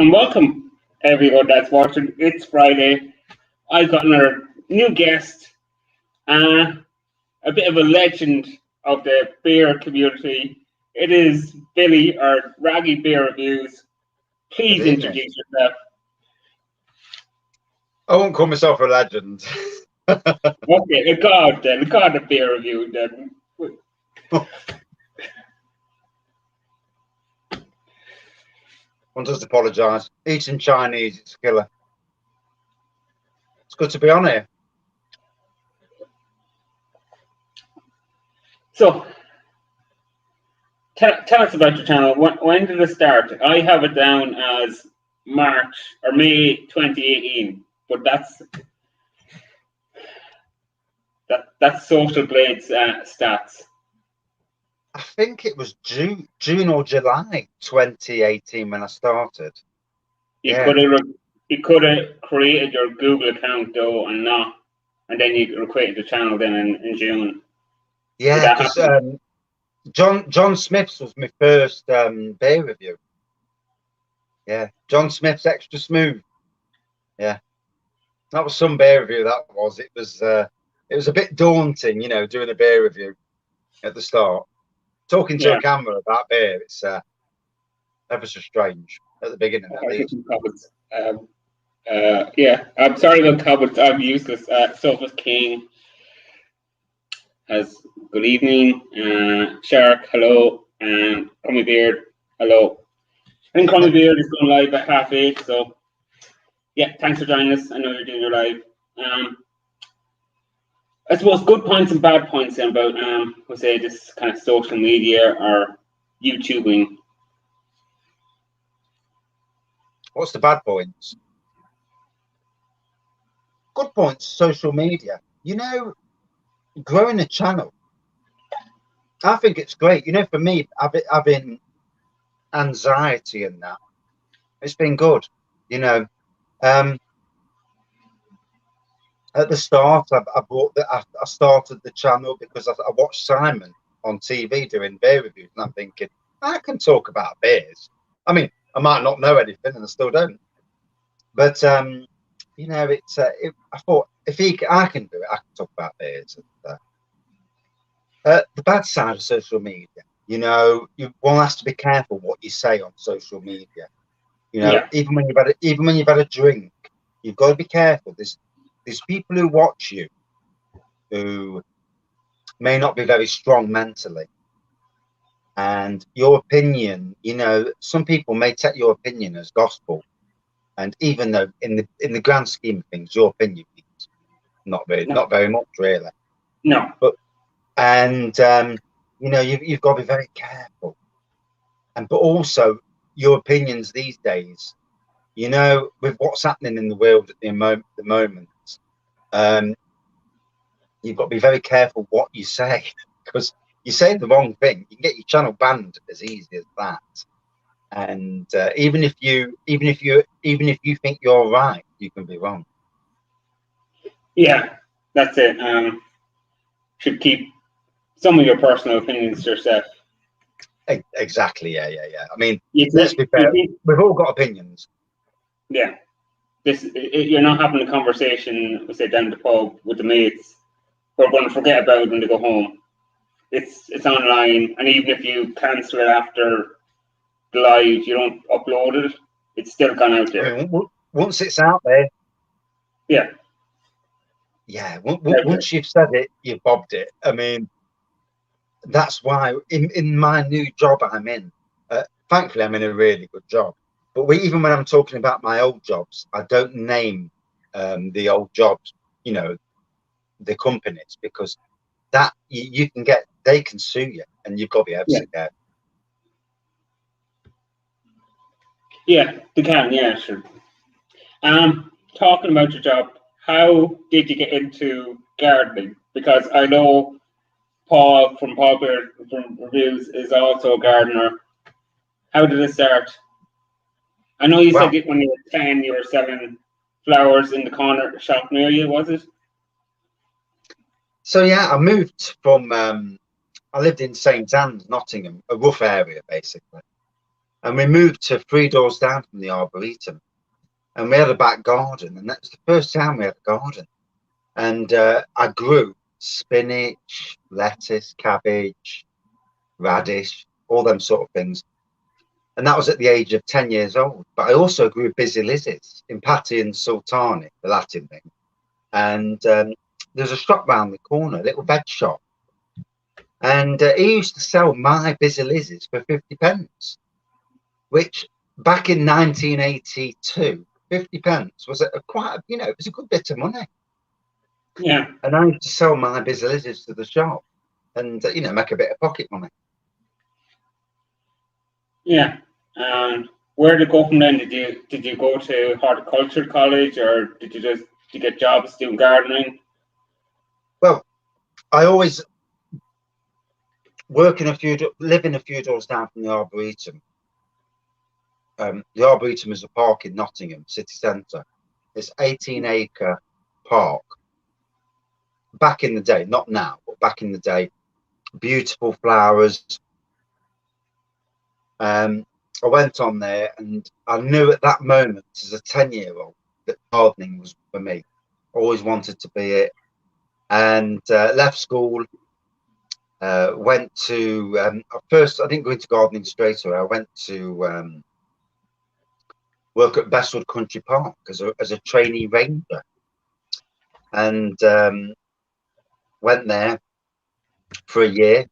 And welcome everyone that's watching. It's Friday. I've got another new guest, a bit of a legend of the beer community. It is Billy, our Raggy Beer Reviews. Please introduce yourself. I won't call myself a legend. Okay, the god of beer review then. One does apologise. Eating Chinese, it's a killer. It's good to be on here. So, tell us about your channel. When did it start? I have it down as March or May 2018, but that's Social Blades stats. I think it was June or July 2018 when I started. You could have created your Google account though, and then you created the channel then in June. Yeah, because John Smith's was my first beer review. Yeah, John Smith's Extra Smooth. Yeah, that was some beer review. That was. It was a bit daunting, doing a beer review at the start. Talking to a camera about beer, it's ever so strange at the beginning, at least. I'm sorry about comments. I'm useless. Sophus King has good evening. Shark, hello. And Crummy Beard, hello. I think Crummy Beard is going live at 8:30, so yeah, thanks for joining us. I know you're doing your live. I suppose good points and bad points about we'll say this kind of social media or YouTubing. What's the bad points? Good points, social media. Growing a channel, I think it's great. For me, having anxiety and that, it's been good. At the start, I started the channel because I watched Simon on TV doing beer reviews, and I'm thinking I can talk about beers. I mean, I might not know anything, and I still don't. But I thought if I can do it, I can talk about beers. The bad side of social media, one has to be careful what you say on social media. Even when you've had a drink, you've got to be careful. There's people who watch you who may not be very strong mentally, and your opinion, some people may take your opinion as gospel, and even though in the grand scheme of things, your opinion means not very much really. No, but you've got to be very careful, but also your opinions these days, with what's happening in the world at the moment. You've got to be very careful what you say, because you say the wrong thing, you can get your channel banned as easy as that. And even if you think you're right, you can be wrong. Yeah, that's it. Should keep some of your personal opinions to yourself. Exactly. Yeah. I mean, let's be fair. We've all got opinions. Yeah. You're not having a conversation, say, down the pub with the mates. We're going to forget about it when they go home. It's online, and even if you cancel it after the live, you don't upload it. It's still gone out there. I mean, once it's out there. Yeah. Yeah. Once you've said it, you've bobbed it. I mean, that's why in my new job I'm in, thankfully I'm in a really good job. But even when I'm talking about my old jobs, I don't name the old jobs, the companies, because that they can sue you, and you've got to be able to get. Yeah, they can. Yeah, sure. Talking about your job, how did you get into gardening? Because I know Paul from Reviews is also a gardener. How did it start? I know you said when you were 10, you were selling flowers in the corner shop near you, was it? So yeah, I moved from. I lived in St Anne's, Nottingham, a rough area basically, And we moved to 3 doors down from the Arboretum, and we had a back garden, and that was the first time we had a garden. And I grew spinach, lettuce, cabbage, radish, all them sort of things. And that was at the age of 10 years old. But I also grew busy lizards, impati and sultani, the Latin thing. And there's a shop round the corner, a little veg shop. And he used to sell my busy lizards for 50 pence, which back in 1982, 50 pence was quite, you know, it was a good bit of money. Yeah. And I used to sell my busy lizards to the shop and, you know, make a bit of pocket money. Yeah. And where did you go from then? Did you go to horticulture college, or did you get jobs doing gardening? Well, I always living a few doors down from the Arboretum. The Arboretum is a park in Nottingham city centre. It's 18-acre park. Back in the day, not now, but back in the day, beautiful flowers. I went on there, and I knew at that moment, as a 10-year-old, that gardening was for me. Always wanted to be it, and left school. Went to first. I didn't go into gardening straight away. I went to work at Bestwood Country Park as a trainee ranger, and went there for a year,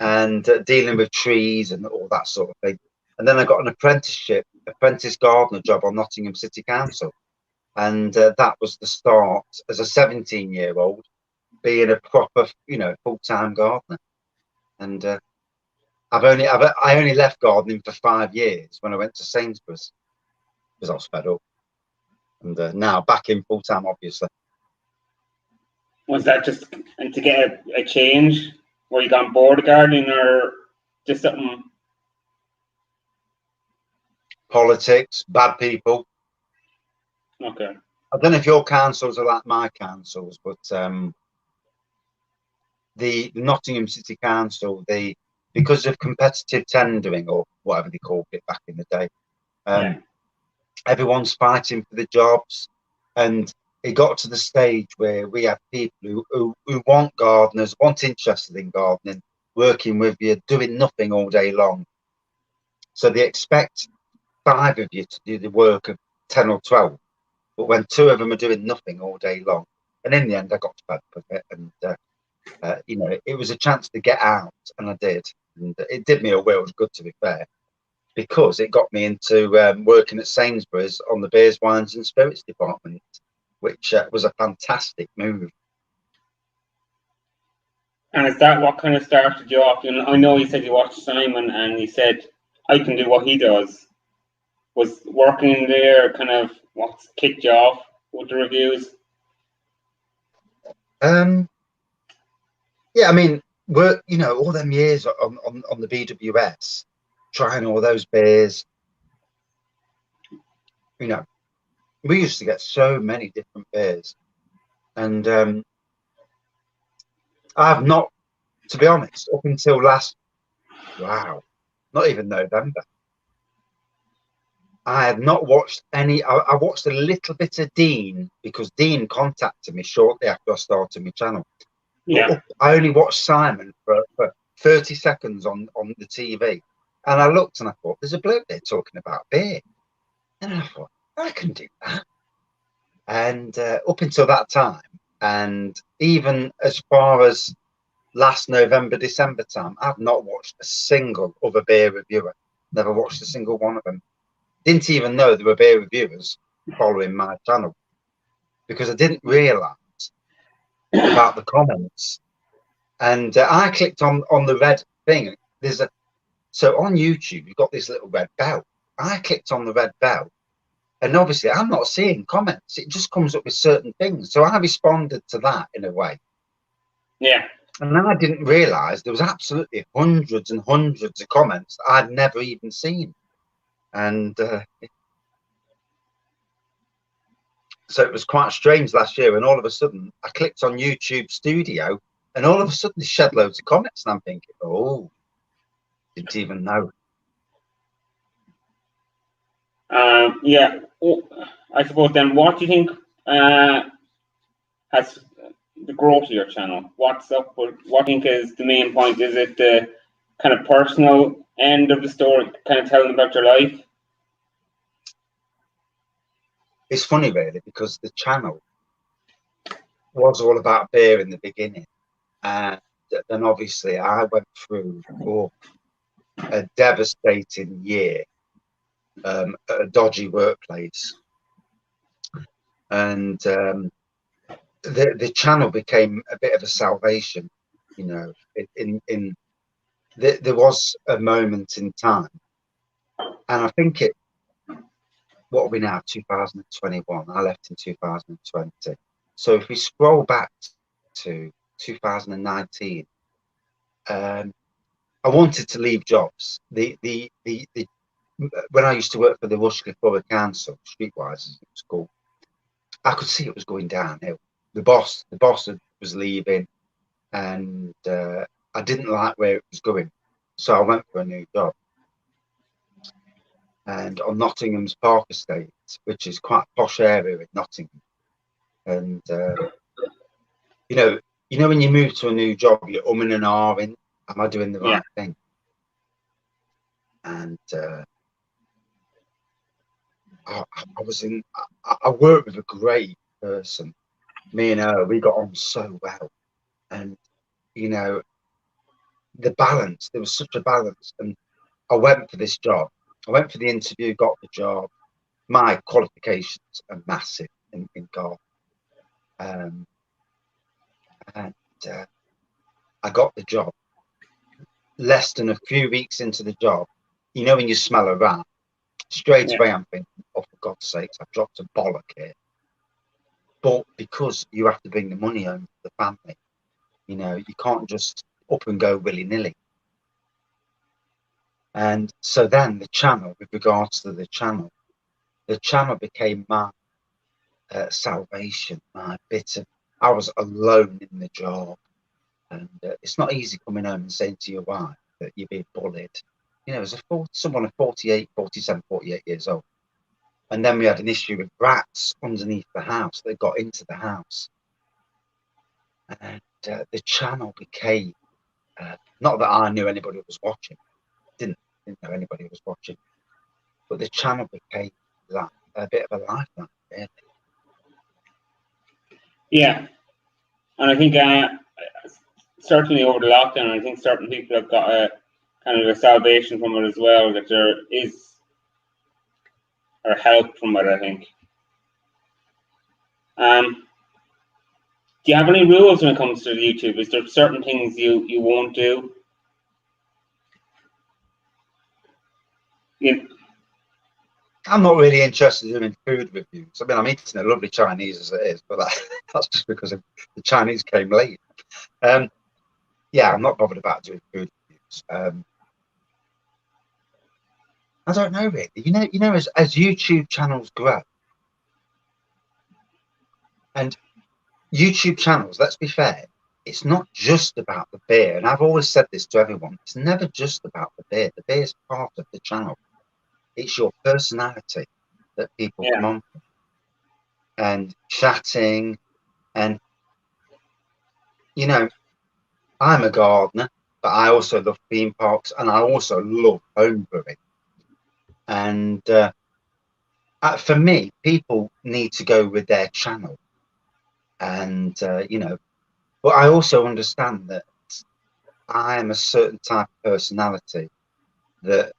and dealing with trees and all that sort of thing. And then I got an apprentice gardener job on Nottingham City Council, and that was the start as a 17-year-old being a proper, you know, full-time gardener. And I only left gardening for 5 years when I went to Sainsbury's because I was fed up. And now back in full-time, obviously. Was that just to get a change? Were you gone bored of gardening, or just something? Politics, bad people. Okay. I don't know if your councils are like my councils, but the Nottingham City Council, because of competitive tendering or whatever they called it back in the day, everyone's fighting for the jobs, and it got to the stage where we have people who want gardeners, interested in gardening, working with you, doing nothing all day long. So they expect 5 of you to do the work of 10 or 12, but when 2 of them are doing nothing all day long, and in the end I got fed up with it, and you know, it was a chance to get out, and I did, and it did me a world of good, to be fair, because it got me into working at Sainsbury's on the beers, wines and spirits department, which was a fantastic move. And is that what kind of started you off? I know you said you watched Simon and you said, I can do what he does. Was working there kind of what kicked you off with the reviews? Yeah, I mean, you know, all them years on the BWS, trying all those beers, you know, we used to get so many different beers, and I've not, to be honest, up until not even November, I had not watched any. I watched a little bit of Dean because Dean contacted me shortly after I started my channel. Yeah. I only watched Simon for 30 seconds on the TV, and I looked and I thought, there's a bloke there talking about beer, and I thought, I can do that. And up until that time, and even as far as last November, December time, I've not watched a single other beer reviewer. Never watched a single one of them. Didn't even know there were beer reviewers following my channel because I didn't realise about the comments. And I clicked on the red thing. So on YouTube, you've got this little red bell. I clicked on the red bell, and obviously I'm not seeing comments. It just comes up with certain things. So I responded to that in a way. Yeah. And then I didn't realise there was absolutely hundreds and hundreds of comments that I'd never even seen. And so it was quite strange last year, and all of a sudden I clicked on YouTube Studio, and all of a sudden they shed loads of comments, and I'm thinking, oh, didn't even know. Yeah. Oh, I suppose then, what do you think has the growth of your channel? What's up with, what do you think is the main point? Is it the kind of personal end of the story, kind of telling about your life? It's funny, really, because the channel was all about beer in the beginning. And then obviously I went through a devastating year at a dodgy workplace. And the channel became a bit of a salvation, you know, there was a moment in time. And I think what are we now, 2021? I left in 2020. So if we scroll back to 2019, I wanted to leave jobs. When I used to work for the Rushcliffe Borough Council, Streetwise as it was called, I could see it was going downhill. The boss was leaving, and I didn't like where it was going, so I went for a new job. And on Nottingham's Park Estate, which is quite a posh area in Nottingham, and you know when you move to a new job, you're umming and ahhing, am I doing the right thing? And I worked with a great person. Me and her, we got on so well. And, you know, the balance, there was such a balance. And I went for this job. I went for the interview, got the job. My qualifications are massive in golf. And I got the job. Less than a few weeks into the job, you know, when you smell a rat, straight away I'm thinking, oh, for God's sakes, I've dropped a bollock here. But because you have to bring the money home to the family, you know, you can't just up and go willy-nilly. And so then the channel, with regards to the channel became my salvation, my bit of, I was alone in the job. And it's not easy coming home and saying to your wife that you're being bullied. You know, as someone of 48, 47, 48 years old. And then we had an issue with rats underneath the house. They got into the house. And the channel became, not that I knew anybody was watching. Didn't know anybody was watching. But the channel became like a bit of a lifeline, really. Yeah. And I think certainly over the lockdown, I think certain people have got a kind of a salvation from it as well, that there is or help from it, I think. Do you have any rules when it comes to YouTube? Is there certain things you won't do? I'm not really interested in food reviews. I mean, I'm eating a lovely Chinese as it is, but that's just because the Chinese came late. Yeah, I'm not bothered about doing food reviews. I don't know really. You know, as YouTube channels grow, and YouTube channels, let's be fair, it's not just about the beer. And I've always said this to everyone: it's never just about the beer. The beer is part of the channel. It's your personality that people come on from, and chatting, and you know, I'm a gardener, but I also love theme parks, and I also love homebrewing. And for me, people need to go with their channel, and you know, but I also understand that I am a certain type of personality that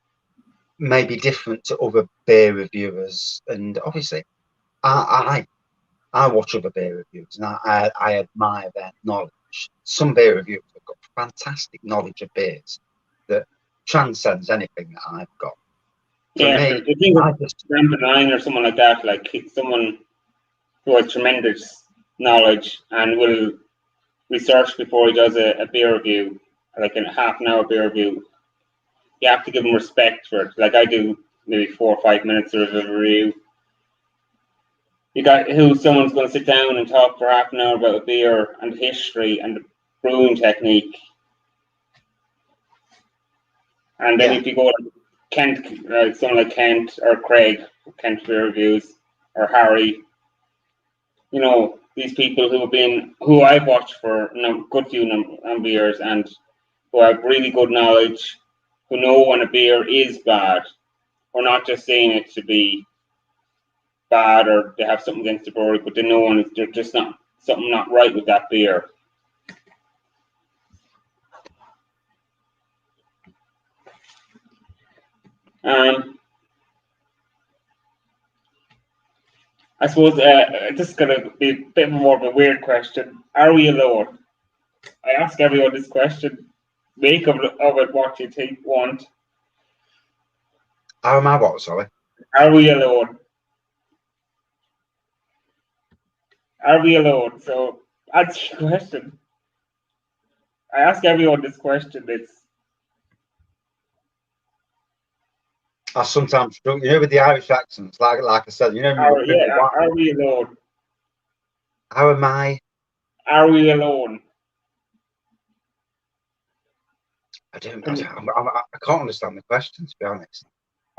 may be different to other beer reviewers, and obviously, I watch other beer reviewers, and I admire their knowledge. Some beer reviewers have got fantastic knowledge of beers that transcends anything that I've got. For me, the thing with Brandon or someone like that, like someone who has tremendous knowledge and will research before he does a beer review, like a half an hour beer review. You have to give him respect for it. Like I do maybe 4 or 5 minutes of a review. You got someone's going to sit down and talk for half an hour about a beer and history and the brewing technique. And then if you go like Kent, someone like Kent or Craig, Kent Beer Reviews or Harry. You know, these people who I've watched for a good few number of years and who have really good knowledge, who know when a beer is bad, or not just saying it to be bad or they have something against the brewery, but they know when there's just not something not right with that beer. I suppose this is going to be a bit more of a weird question. Are we alone? I ask everyone this question. Make of it what you want. How am I what, sorry? Are we alone? Are we alone? So, answer your question. I ask everyone this question. I sometimes struggle, you know, with the Irish accents, like I said, you know, are we alone? How am I? Are we alone? I can't understand the question, to be honest.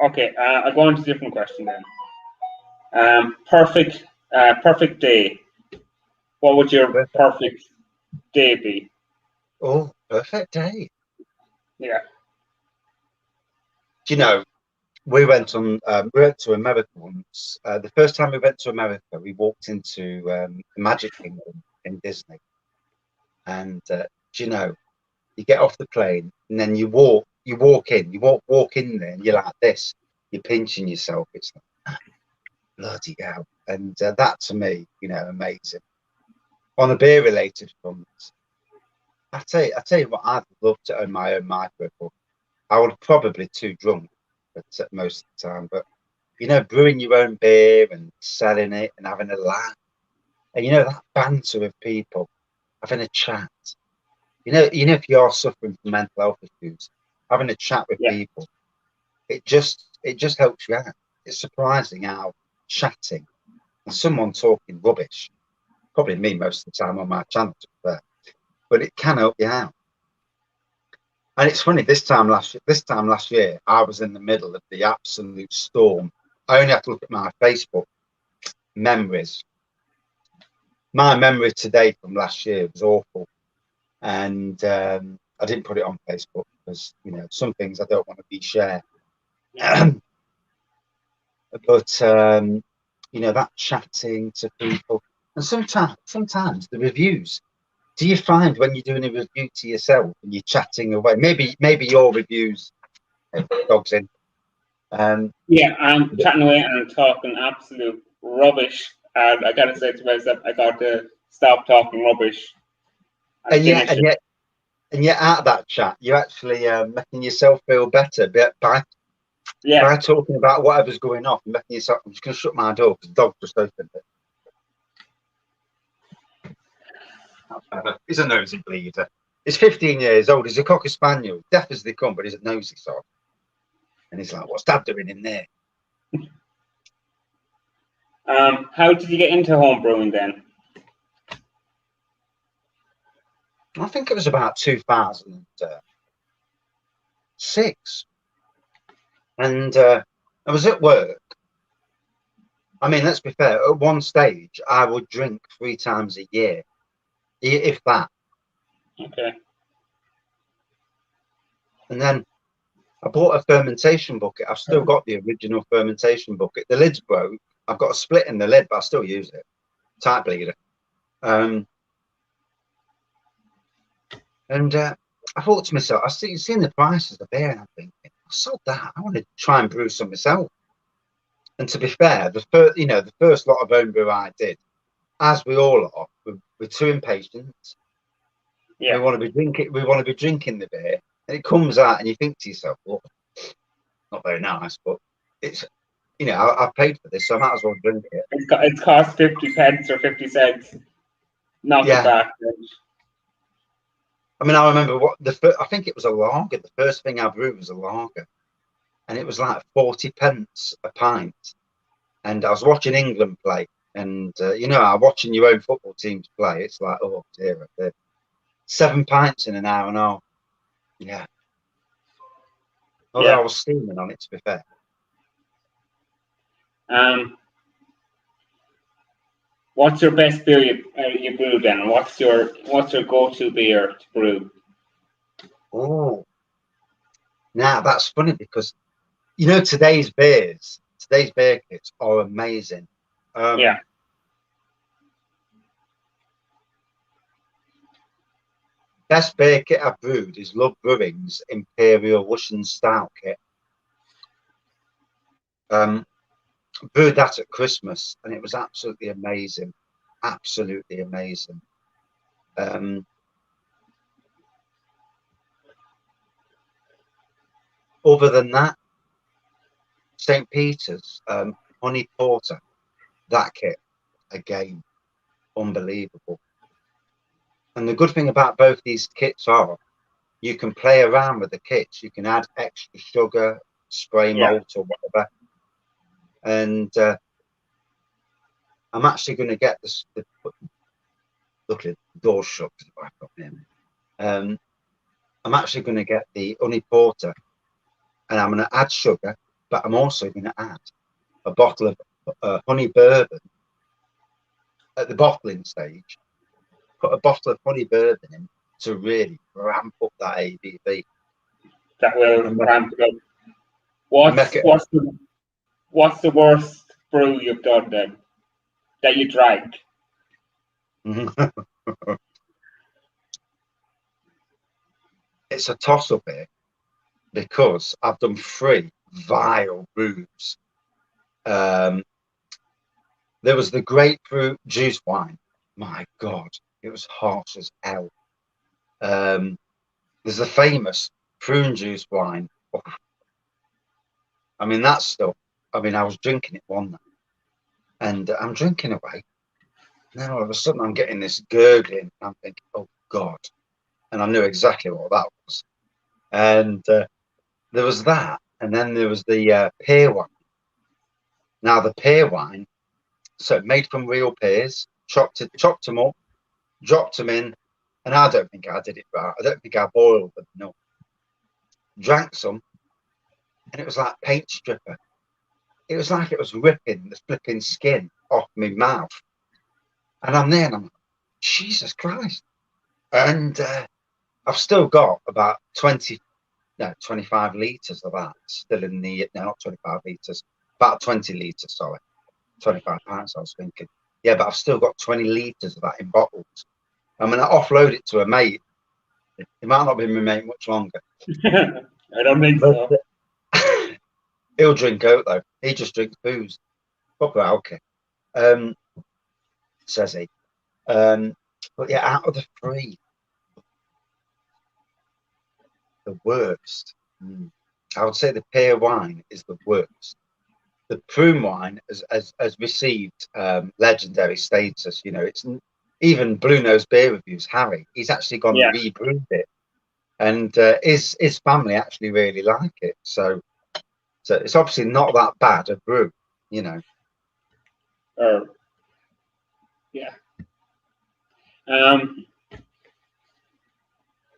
Okay, I'll go on to a different question then. Perfect day. What would your perfect day be? Oh, perfect day. Yeah. Do you know, we went to America once. The first time we went to America, we walked into the Magic Kingdom in Disney. And do you know, you get off the plane and then you walk in there and you're like this. You're pinching yourself. It's like, bloody hell. And that to me, you know, amazing. On a beer related front, I tell you what, I'd love to own my own microphone. I would probably too drunk at most of the time, but you know, brewing your own beer and selling it and having a laugh, and you know that banter of people, having a chat. You know, if you're suffering from mental health issues, having a chat with people, it just helps you out. It's surprising how chatting and someone talking rubbish, probably me most of the time on my channel, but it can help you out. And it's funny, this time last year, I was in the middle of the absolute storm. I only have to look at my Facebook memories. My memory today from last year was awful. And I didn't put it on Facebook because, you know, some things I don't want to be shared. But, you know, that chatting to people. And sometimes the reviews, do you find when you're doing a review to yourself and you're chatting away, maybe your reviews, dogs in. Yeah, I'm chatting away and I'm talking absolute rubbish. And I gotta say to myself, I got to stop talking rubbish. And yet out of that chat, you're actually making yourself feel better by talking about whatever's going on and making yourself. I'm just going to shut my door because the dog just opened it. He's a nosy bleeder. He's 15 years old. He's a Cocker Spaniel, deaf as they come, but he's a nosy sod. And he's like, "What's Dad doing in there?" How did you get into home brewing then? I think it was about 2006. And I was at work. I mean, let's be fair, at one stage, I would drink 3 times a year, if that. Okay. And then I bought a fermentation bucket. I've still got the original fermentation bucket. The lid's broke. I've got a split in the lid, but I still use it. Tight bleeder. And I thought to myself, I've seen the prices of beer, and I'm thinking, I sold that. I want to try and brew some myself. And to be fair, the first lot of homebrew I did, as we all are, we're too impatient. Yeah. We want to be drinking the beer, and it comes out, and you think to yourself, well, not very nice, but it's, you know, I've paid for this, so I might as well drink it. It's cost 50 pence or 50 cents. Not the back. I mean, I remember I think it was a lager. The first thing I brewed was a lager, and it was like 40 pence a pint. And I was watching England play, and you know, watching your own football teams play, it's like, oh dear, 7 pints in an hour and a half. Yeah. Although I was steaming on it, to be fair. What's your best beer you brew then? What's your go-to beer to brew? Oh, now that's funny because you know today's beer kits are amazing. Yeah. Best beer kit I've brewed is Love Brewing's Imperial Russian Stout kit. Brewed that at Christmas and it was absolutely amazing. Absolutely amazing. Other than that, St. Peter's Honey Porter, that kit, again, unbelievable. And the good thing about both these kits are you can play around with the kits. You can add extra sugar, spray malt or whatever. And I'm actually going to get this. Look at the door shut. I'm actually going to get the honey porter, and I'm going to add sugar, but I'm also going to add a bottle of honey bourbon at the bottling stage. Put a bottle of honey bourbon in to really ramp up that ABV. That will ramp it up. What's the worst brew you've done then that you drank? It's a toss-up here because I've done 3 vile brews. There was the grapefruit juice wine. My God, it was harsh as hell. There's the famous prune juice wine. I mean, that stuff. I mean, I was drinking it one night, and I'm drinking away. And then all of a sudden, I'm getting this gurgling. I'm thinking, oh God. And I knew exactly what that was. And there was that. And then there was the pear wine. Now, the pear wine, so made from real pears, chopped them up, dropped them in. And I don't think I did it right. I don't think I boiled them. No. Drank some. And it was like paint stripper. It was like it was ripping the flipping skin off my mouth. And I'm there and I'm like, Jesus Christ. And I've still got about 25 litres of that still in the, no, not 25 litres, about 20 litres, sorry. 25 pints, I was thinking. Yeah, but I've still got 20 litres of that in bottles. I'm going to offload it to a mate. It might not be my mate much longer. I don't think so. He'll drink out though. He just drinks booze. Proper alky. Says he. But yeah, out of the 3, the worst. I would say the pear wine is the worst. The prune wine has received legendary status. You know, it's even Blue Nose Beer Reviews. Harry, he's actually gone and rebrewed it, and his family actually really like it. So it's obviously not that bad a brew, you know. Yeah.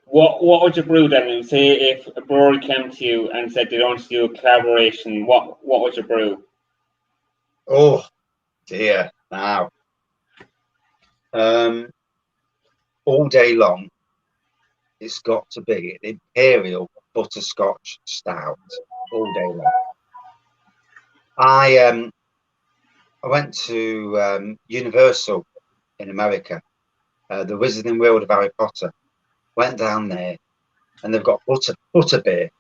What would you brew then? Say if a brewery came to you and said they want to do a collaboration, what would you brew? Oh dear, now. All day long, it's got to be an Imperial butterscotch stout. All day long. I went to Universal in America, the Wizarding World of Harry Potter. Went down there, and they've got butter beer.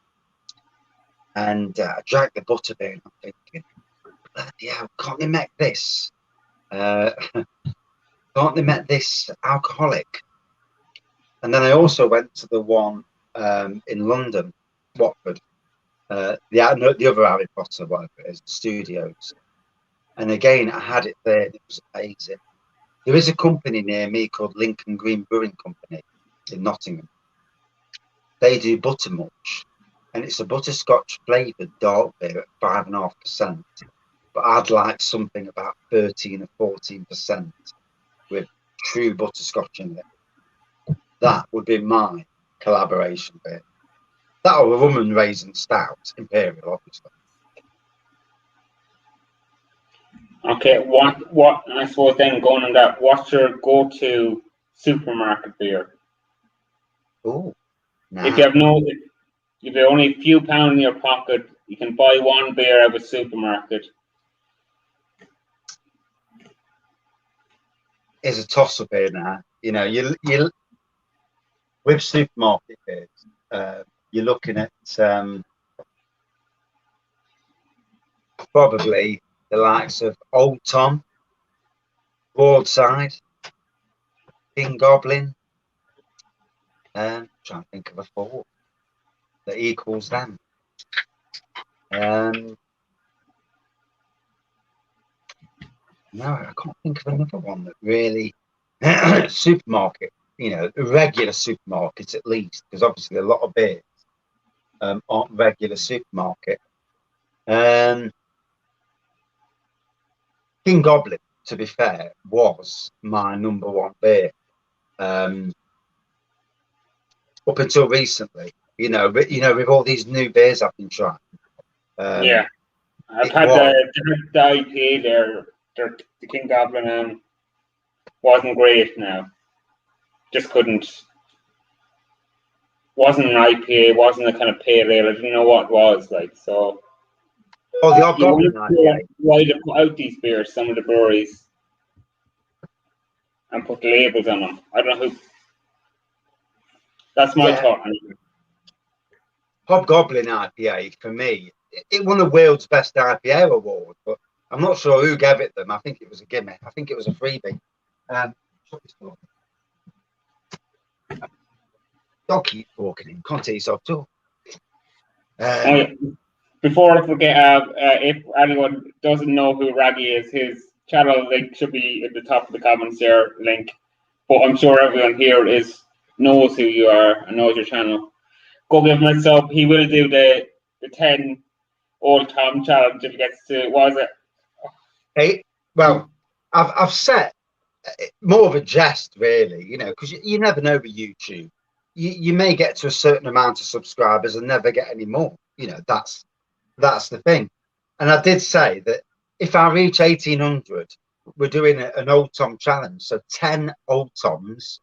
And I drank the butter beer, and I'm thinking, yeah, can't they make this? Can't they make this alcoholic? And then I also went to the one in London, Watford, the other Harry Potter, whatever it is, studios. And again, I had it there, and it was amazing. There is a company near me called Lincoln Green Brewing Company in Nottingham. They do buttermulch, and it's a butterscotch flavoured dark beer at 5.5%. But I'd like something about 13 or 14% with true butterscotch in it. That would be my collaboration beer. That or a rum and raisin stout, Imperial, obviously. Okay, what? I suppose then going on that, what's your go-to supermarket beer? Oh, If you nah. have no, if you have only a few pounds in your pocket, you can buy one beer out of a supermarket. It's a toss-up here now. You know, you with supermarket beers, you're looking at probably the likes of Old Tom, Broadside, King Goblin. Trying to think of a fourth that equals them. No, I can't think of another one that really supermarket. You know, regular supermarkets at least, because obviously a lot of beers aren't regular supermarket. King Goblin, to be fair, was my number one beer up until recently. You know, but with all these new beers I've been trying, Yeah, I've it had was. the IPA there. The King Goblin wasn't great. Now, just couldn't. Wasn't an IPA. Wasn't a kind of pale ale. I didn't know what it was like. So Oh, the you Hobgoblin wonder IPA. why they put out these beers, some of the breweries, and put labels on them. I don't know who. That's my Yeah, thought. Hobgoblin IPA for me, it won the world's best IPA award, but I'm not sure who gave it them. I think it was a gimmick. I think it was a freebie. Don't keep talking in. Can't tell yourself talk. Oh, yeah. Before I forget, if anyone doesn't know who Raggy is, his channel link should be at the top of the comments there. Link, but I'm sure everyone here knows who you are and knows your channel. Go give him a sub. He will do the 10 Old Tom challenge if he gets to. What was it? Hey, well, I've set more of a jest, really. You know, because you never know with YouTube. You may get to a certain amount of subscribers and never get any more. You know, that's the thing. And I did say that if I reach 1,800, we're doing an Old Tom challenge. So 10 Old Toms.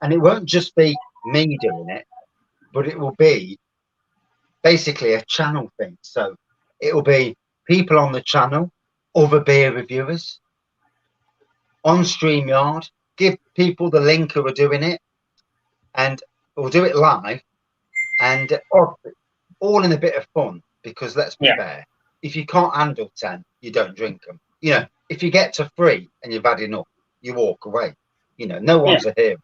And it won't just be me doing it, but it will be basically a channel thing. So it will be people on the channel, other beer reviewers, on StreamYard, give people the link who are doing it, and we'll do it live. And all in a bit of fun, because let's be fair, if you can't handle 10, you don't drink them. You know, if you get to 3 and you've had enough, you walk away. You know, no one's a hero.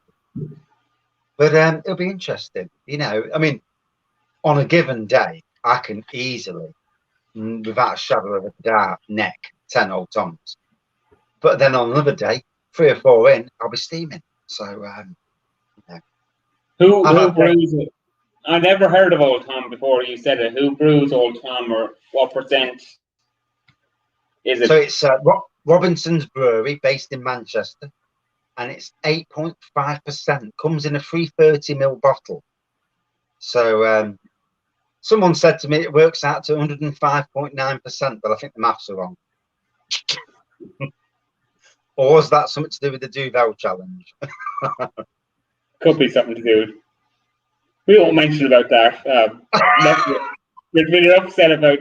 But it'll be interesting. You know, I mean, on a given day, I can easily, without a shadow of a doubt, neck 10 Old Toms. But then on another day, 3 or 4 in, I'll be steaming. So, you know. Who brews it? I never heard of Old Tom before you said it. Who brews Old Tom, or what percent is it? So it's Robinson's Brewery, based in Manchester, and it's 8.5%. Comes in a 330ml bottle. So someone said to me it works out to 105.9%, but I think the maths are wrong. Or was that something to do with the Duvel challenge? Could be something to do. We won't mention about that. We're really upset about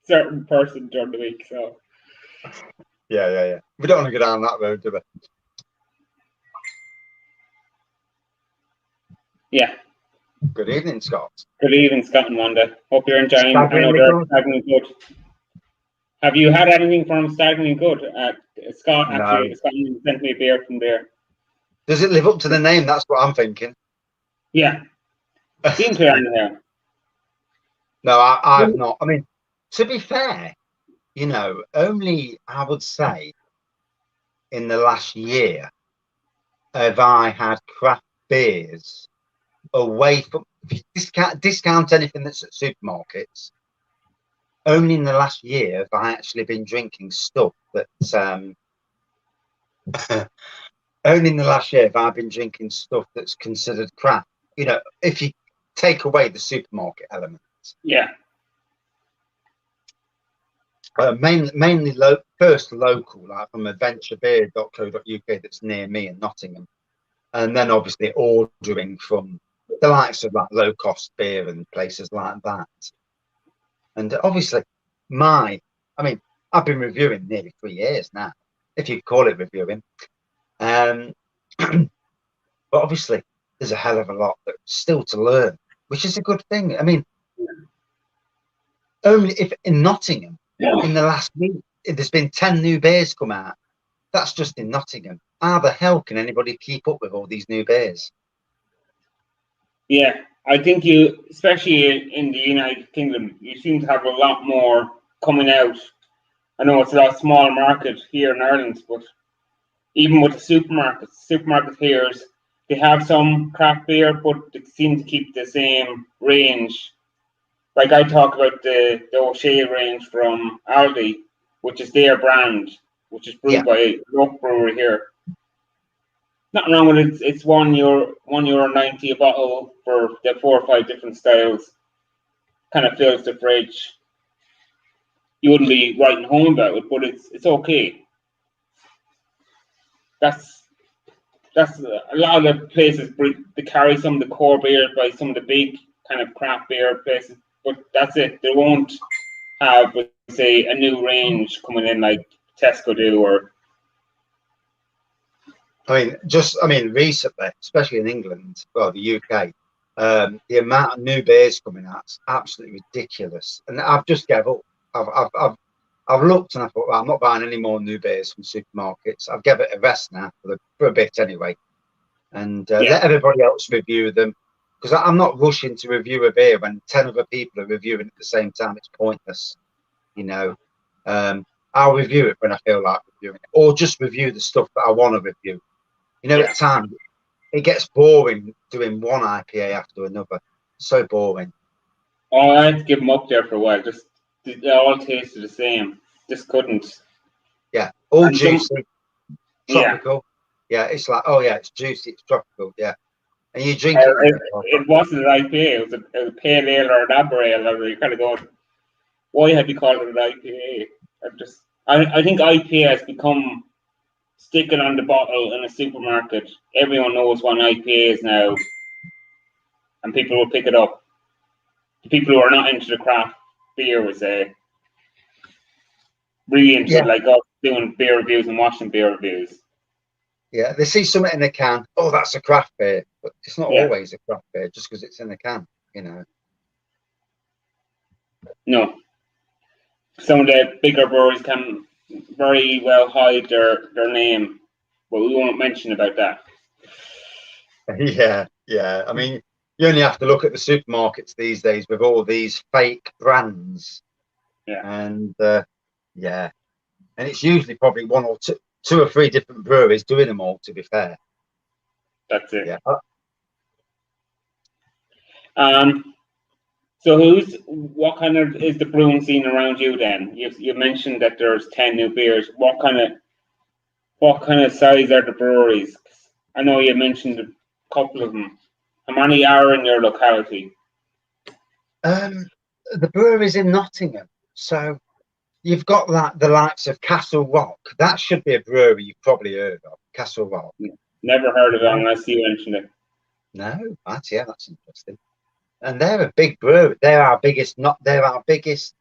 certain person during the week. So Yeah. We don't want to go down that road, do we? Yeah. Good evening, Scott. Good evening, Scott and Wanda. Hope you're enjoying Staggering Good. Have you had anything from Staggering Good? Scott actually sent me a beer from there. Does it live up to the name? That's what I'm thinking. Yeah. Seems to be there. No, I've not. I mean, to be fair, you know, only I would say in the last year have I had craft beers away from discount anything that's at supermarkets. Only in the last year have I actually been drinking stuff that's only in the last year have I been drinking stuff that's considered craft. You know, if you take away the supermarket element. Yeah. Mainly first local, like from adventurebeer.co.uk that's near me in Nottingham, and then obviously ordering from the likes of like low cost beer and places like that. And obviously, I mean, I've been reviewing nearly 3 years now, if you call it reviewing. But obviously, there's a hell of a lot that's still to learn, which is a good thing. I mean, only if in Nottingham, in the last week, there's been 10 new beers come out. That's just in Nottingham. How the hell can anybody keep up with all these new beers? Yeah, I think you, especially in the United Kingdom, you seem to have a lot more coming out. I know it's a small market here in Ireland, but even with the supermarket here, they have some craft beer, but they seem to keep the same range. Like I talk about the O'Shea range from Aldi, which is their brand, which is brewed by a local brewery here. Nothing wrong with it. It's €1.90 a bottle for the 4 or 5 different styles. Kind of fills the fridge. You wouldn't be writing home about it, but it's okay. That's a lot of the places they carry some of the core beers by some of the big kind of craft beer places, but that's it. They won't have, say, a new range coming in like Tesco do, or. I mean, recently, especially in England, well, the UK, the amount of new beers coming out is absolutely ridiculous. And I've just gave up. I've looked and I thought, well, I'm not buying any more new beers from supermarkets. I've given it a rest now for a bit anyway, and let everybody else review them, because I'm not rushing to review a beer when 10 other people are reviewing at the same time. It's pointless, you know. I'll review it when I feel like reviewing it, or just review the stuff that I want to review. You know, at times it gets boring doing one IPA after another. So boring. Oh, I had to give them up there for a while. Just they all tasted the same. Just couldn't. Yeah, all and juicy, tropical. Yeah, it's like, oh yeah, it's juicy, it's tropical. Yeah, and you drink it. It wasn't an IPA. It was a pale ale or an amber ale. And you're kind of going, why have you called it an IPA? I think IPA has become sticking on the bottle in a supermarket. Everyone knows what an IPA is now, and people will pick it up. The people who are not into the craft beer would say, really into it, like us doing beer reviews and watching beer reviews. Yeah, they see something in a can. Oh, that's a craft beer, but it's not always a craft beer just because it's in a can, you know. No, some of the bigger breweries can very well hide their name, but we won't mention about that. Yeah. I mean, you only have to look at the supermarkets these days with all these fake brands. Yeah. And and it's usually probably one or two or three different breweries doing them all, to be fair. That's it. Yeah. So what kind of is the brewing scene around you then? You mentioned that there's 10 new beers. What kind of size are the breweries? I know you mentioned a couple of them. How many are in your locality? The breweries in Nottingham. So you've got the likes of Castle Rock. That should be a brewery you've probably heard of. Castle Rock. Never heard of it unless you mentioned it. No, that's interesting. And they're a big brewery. They're our biggest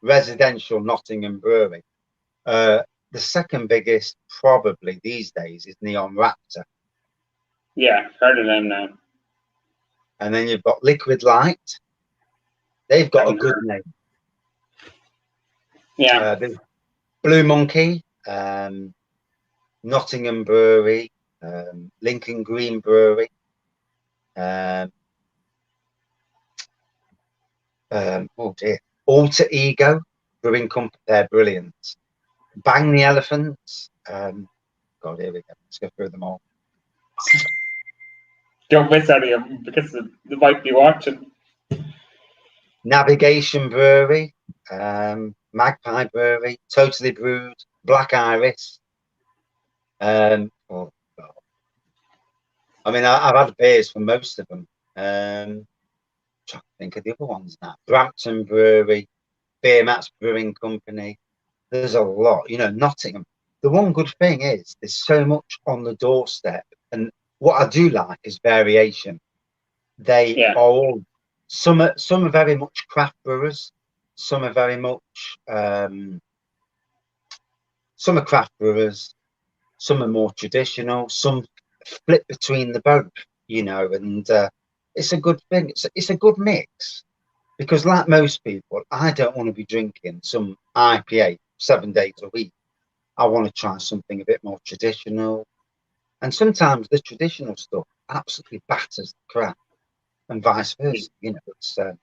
residential Nottingham brewery. The second biggest probably these days is Neon Raptor. Yeah, heard of them now. And then you've got Liquid Light. They've got a good name. Yeah. Blue Monkey, Nottingham Brewery, Lincoln Green Brewery. Oh dear, Alter Ego Brewing Company. They're brilliant. Bang the Elephants. God, here we go. Let's go through them all. Don't miss any of them because they might be watching. Navigation Brewery, Magpie Brewery, Totally Brewed, Black Iris. I mean, I've had beers from most of them. I'm trying to think of the other ones now. Brampton Brewery, Beer Mats Brewing Company. there's a lot. You know, Nottingham. The one good thing is there's so much on the doorstep, and what I do like is variation. They Yeah. are all some are very much craft brewers, some are very much some are craft brewers, some are more traditional, some flip between the both, you know, and it's a good thing. It's a good mix because, like most people, I don't want to be drinking some IPA 7 days a week. I want to try something a bit more traditional, and sometimes the traditional stuff absolutely batters the crap, and vice versa. You know,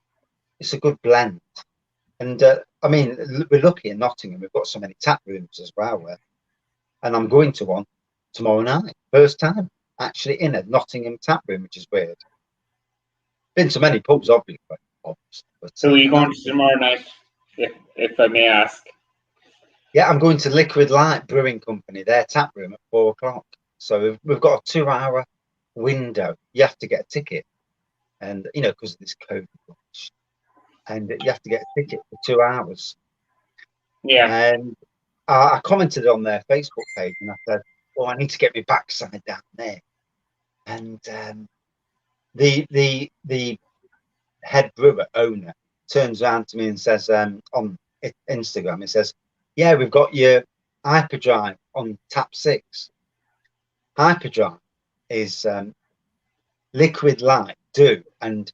it's a good blend. And I mean, we're lucky in Nottingham. We've got so many tap rooms as well. And I'm going to one tomorrow night. First time actually in a Nottingham tap room, which is weird. Been to many pubs, obviously. But, so are you going to tomorrow night, if I may ask? Yeah, I'm going to Liquid Light Brewing Company, their tap room at 4 o'clock. So we've got a 2 hour window. You have to get a ticket. And, you know, because of this COVID. And you have to get a ticket for 2 hours. Yeah. And I commented on their Facebook page and I said, "Oh, I need to get my backside down there." And the head brewer owner turns around to me and says on Instagram, it says, "Yeah, we've got your hyperdrive on tap 6." Hyperdrive is Liquid Light do, and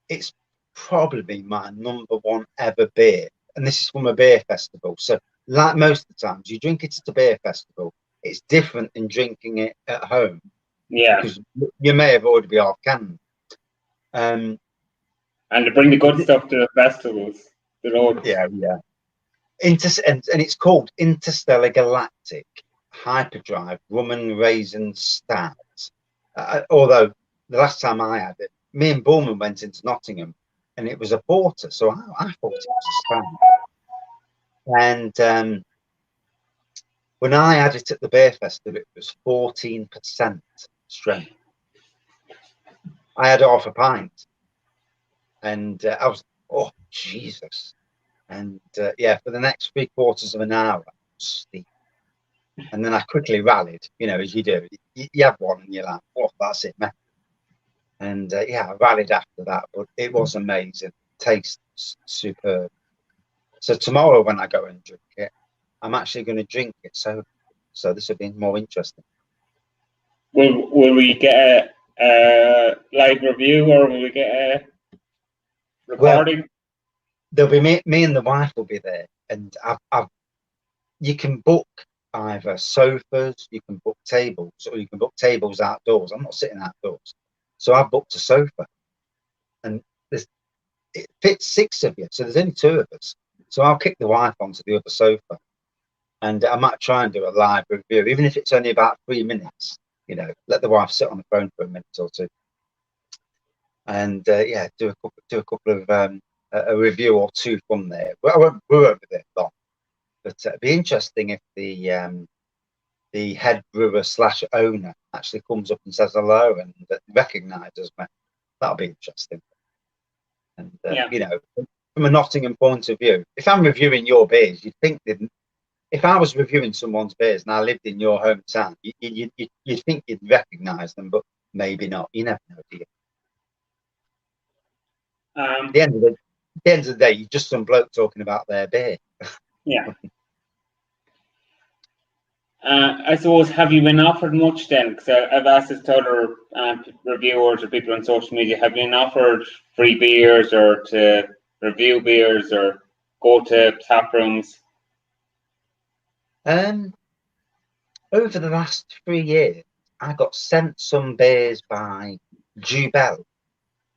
it's probably my #1 ever beer. And this is from a beer festival. So, like most of the times, you drink it at a beer festival. It's different than drinking it at home. Yeah. Because you may have already been half canned. And to bring the good stuff to the festivals. Yeah. And it's called Interstellar Galactic Hyperdrive Rum and Raisin Stout. Although the last time I had it, me and Bullman went into Nottingham and it was a porter, so I thought it was a stout. And when I had it at the beer festival, it was 14% strength. I had half a pint, and I was, oh Jesus! And yeah, for the next 3/4 of an hour, steep. And then I quickly rallied, you know, as you do. You have one, and you're like, oh, that's it, man. And yeah, I rallied after that, but it was amazing. Tastes superb. So tomorrow when I go and drink it, I'm actually going to drink it. So this will be more interesting. Will we get a live review or will we get a recording? Well, there'll be me and the wife will be there, and you can book either sofas, you can book tables, or you can book tables outdoors. I'm not sitting outdoors, so I've booked a sofa, and it fits 6 of you, so there's only 2 of us. So I'll kick the wife onto the other sofa, and I might try and do a live review, even if it's only about 3 minutes. You know, let the wife sit on the phone for a minute or two, and yeah, do a couple of a review or 2 from there. Well, I won't brew over there long, but it'd be interesting if the head brewer / owner actually comes up and says hello and recognises me. That'll be interesting. And Yeah. you know, from a Nottingham point of view, if I'm reviewing your beers, you'd think that if I was reviewing someone's beers and I lived in your hometown, you'd think you'd recognise them, but maybe not. You never know, do you? At the end of the day, you're just some bloke talking about their beer. Yeah. I suppose, have you been offered much then? Because I've asked this to other reviewers or people on social media. Have you been offered free beers or to review beers or go to tap rooms? Over the last 3 years, I got sent some beers by Jubel,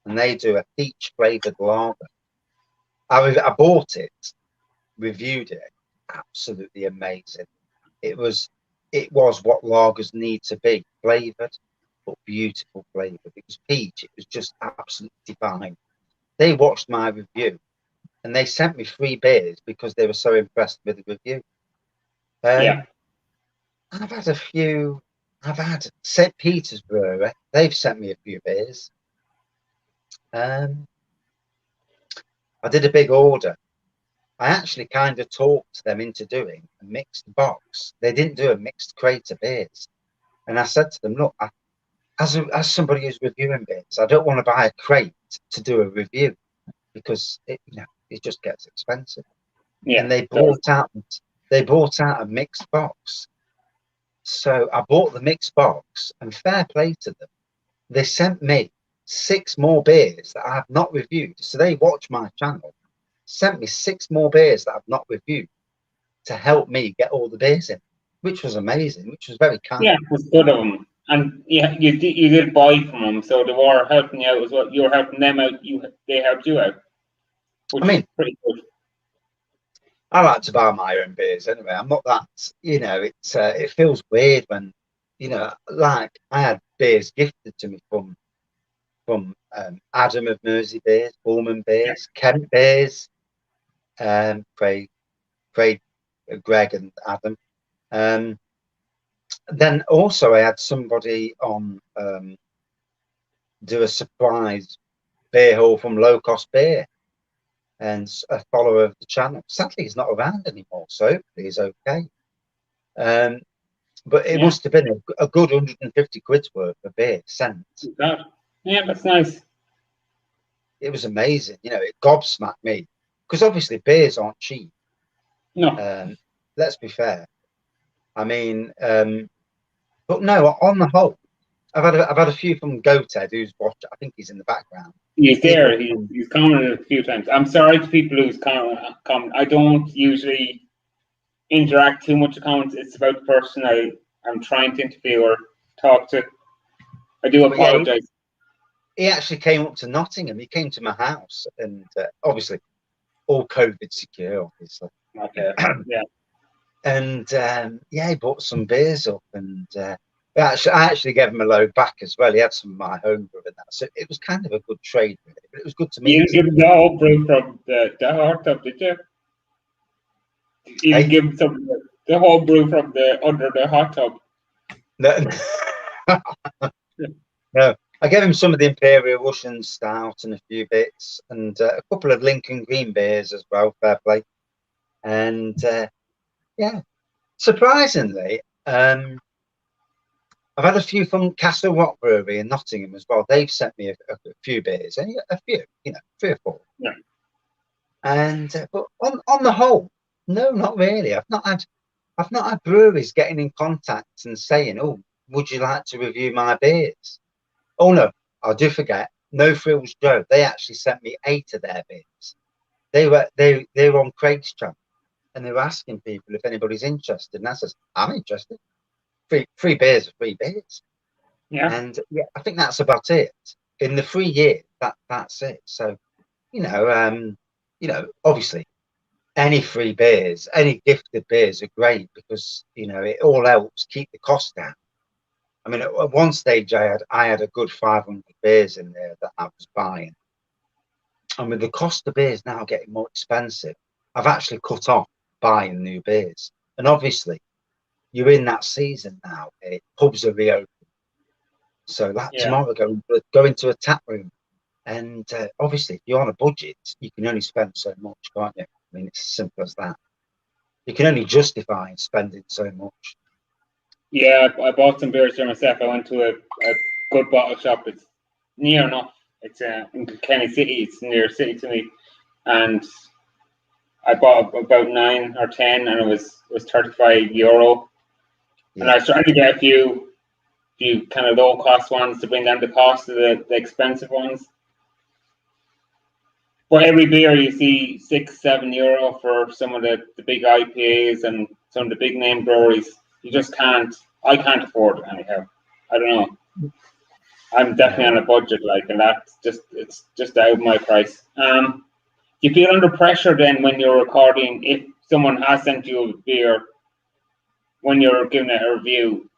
and they do a peach flavoured lager. I bought it, reviewed it, absolutely amazing. It was what lagers need to be, flavoured, but beautiful flavoured. It was peach. It was just absolutely divine. They watched my review, and they sent me 3 beers because they were so impressed with the review. Yeah. I've had a few. I've had St. Peter's Brewery. They've sent me a few beers. I did a big order I actually kind of talked them into doing a mixed box. They didn't do a mixed crate of beers. And I said to them, look, as somebody who's reviewing beers, I don't want to buy a crate to do a review because it just gets expensive. Yeah. And they brought out a mixed box. So I bought the mixed box, and fair play to them. They sent me 6 more beers that I have not reviewed. So they watch my channel, sent me 6 more beers that I've not reviewed to help me get all the beers in, which was amazing, which was very kind. Yeah, it was good of them. And yeah, you did buy from them, so they were helping you out as well. You were helping them out. They helped you out, which is pretty good. I like to buy my own beers anyway. I'm not that, it feels weird when, like I had beers gifted to me from Adam of Mersey Beers, Bullman Beers, Kent Beers, Craig, Greg and Adam. Then also I had somebody on do a surprise beer haul from Low Cost Beer, and a follower of the channel. Sadly, he's not around anymore, so hopefully he's okay. But it must have been a good 150 quid's worth of beer sent. Yeah, that's nice. It was amazing. It gobsmacked me because obviously beers aren't cheap. No. Let's be fair. I mean, but no, on the whole, I've had a few from Goathead who's watched. I think he's in the background. He's there. He's commented a few times. I'm sorry to people who's comment. I don't usually interact too much with comments. It's about the person I'm trying to interview or talk to. I do apologize. He actually came up to Nottingham. He came to my house, and obviously all COVID secure, obviously. Okay. Yeah. And he bought some beers up, and I actually gave him a load back as well. He had some of my homebrew and that, so it was kind of a good trade, really. But it was good to meet. You didn't give him the whole brew from the hot tub, did you? You didn't give him the whole brew from under the hot tub. No, I gave him some of the Imperial Russian Stout and a few bits, and a couple of Lincoln Green beers as well. Fair play. And surprisingly, I've had a few from Castle Rock Brewery in Nottingham as well. They've sent me a few beers, a few, 3 or 4. Yeah. And but on the whole, no, not really. I've not had breweries getting in contact and saying, "Oh, would you like to review my beers?" Oh no, I do forget. No Frills Joe. They actually sent me 8 of their beers. They were on Craig's channel, and they were asking people if anybody's interested. And I says, "I'm interested. Free beers are free beers." Yeah. And I think that's about it. In the 3 years, that's it. So, obviously, any free beers, any gifted beers are great because it all helps keep the cost down. I mean, at one stage, I had a good 500 beers in there that I was buying, and with the cost of beers now getting more expensive, I've actually cut off buying new beers. And obviously, you're in that season now. Pubs are reopened, so tomorrow go into a tap room, and obviously, if you're on a budget, you can only spend so much, can't you? I mean, it's as simple as that. You can only justify spending so much. Yeah, I bought some beers for myself. I went to a good bottle shop. It's near enough. It's in Kenny City. It's near city to me, and I bought about 9 or 10, and it was €35. Yeah. And I was trying to get a few kind of low cost ones to bring down the cost of the expensive ones. But every beer you see €6-7 for some of the big IPAs and some of the big name breweries. You just can't. I can't afford it anyhow. I don't know. I'm definitely on a budget, and it's just out of my price. You feel under pressure then when you're recording if someone has sent you a beer when you're giving it a review?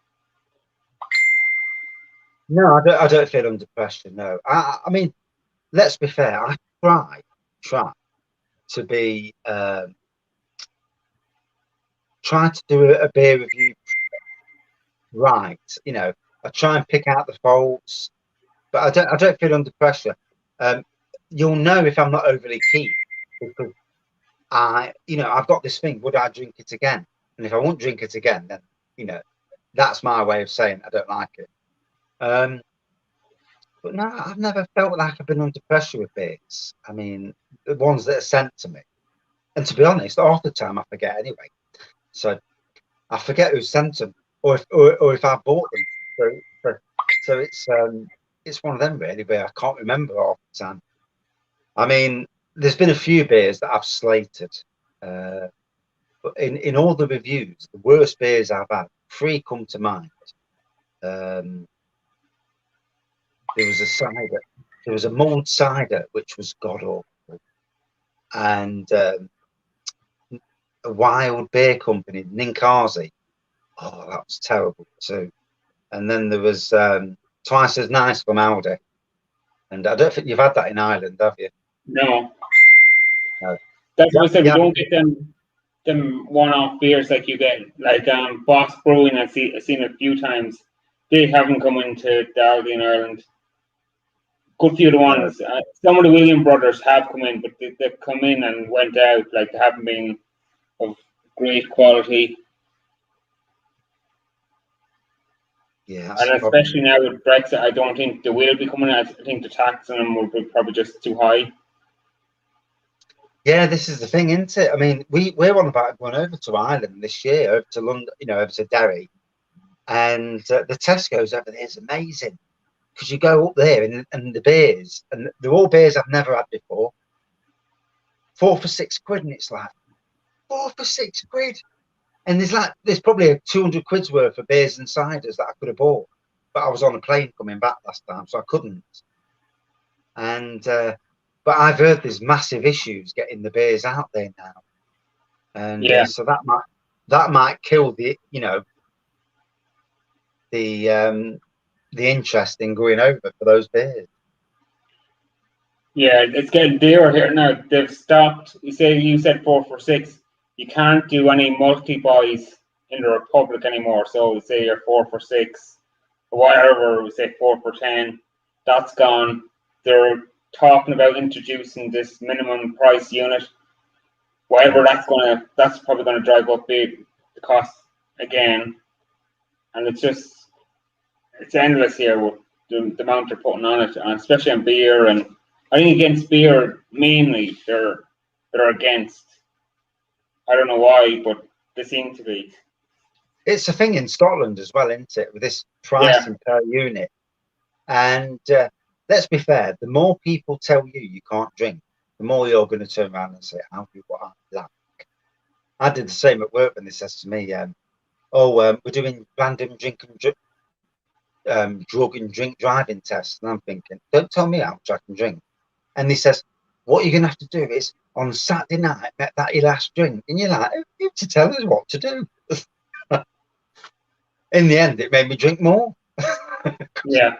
No, I don't feel under pressure. No, I mean, let's be fair. I try to be try to do a beer review right. I try and pick out the faults, but I don't feel under pressure. You'll know if I'm not overly keen because I've got this thing. Would I drink it again? And if I won't drink it again, then that's my way of saying I don't like it. But no, I've never felt like I've been under pressure with beers. I mean, the ones that are sent to me, and to be honest, half the time I forget anyway. So I forget who sent them, or if I bought them. So it's one of them really where I can't remember half the time. I mean, there's been a few beers that I've slated, but in all the reviews, the worst beers I've had, three come to mind. There was a cider, there was a mulled cider which was god awful, and a wild beer company, Ninkasi. Oh, that was terrible too. And then there was Twice as Nice from Aldi, and I don't think you've had that in Ireland, have you? No. No. That's what I said. We Yeah. don't get them one-off beers like you get, like Boss Brewing. I've seen a few times. They haven't come into the Aldi in Ireland. Good few of the ones. Some of the William brothers have come in, but they've come in and went out. Like they haven't been of great quality. Yeah, and especially now with Brexit, I don't think they will be coming out. I think the tax on them will be probably just too high. Yeah, this is the thing, isn't it? I mean, we're on about going over to Ireland this year, over to London, over to Derry, and the Tesco's over there is amazing because you go up there and the beers, and they're all beers I've never had before. 4 for £6, and it's like 4 for £6, and there's probably a 200 quid's worth of beers and ciders that I could have bought, but I was on a plane coming back last time, so I couldn't. And but I've heard there's massive issues getting the beers out there now, and so that might kill the the interest in going over for those beers. Yeah, it's getting dearer here now. They've stopped. You said 4 for £6. You can't do any multi buys in the Republic anymore. So say you're 4 for £6 or whatever. We say 4 for £10. That's gone. They're talking about introducing this minimum price unit. Whatever that's probably gonna drive up the cost again. And it's endless here with the amount they're putting on it, and especially on beer. And I think against beer mainly they're against. I don't know why, but they seem to be. It's a thing in Scotland as well, isn't it? With this pricing per unit. And let's be fair, the more people tell you can't drink, the more you're going to turn around and say, I'll do what I like. I did the same at work when they says to me, we're doing random drug and drink driving tests. And I'm thinking, don't tell me how much I can drink. And he says, what you're going to have to do is on Saturday night, make that your last drink. And you're like, you have to tell us what to do. In the end, it made me drink more. Yeah.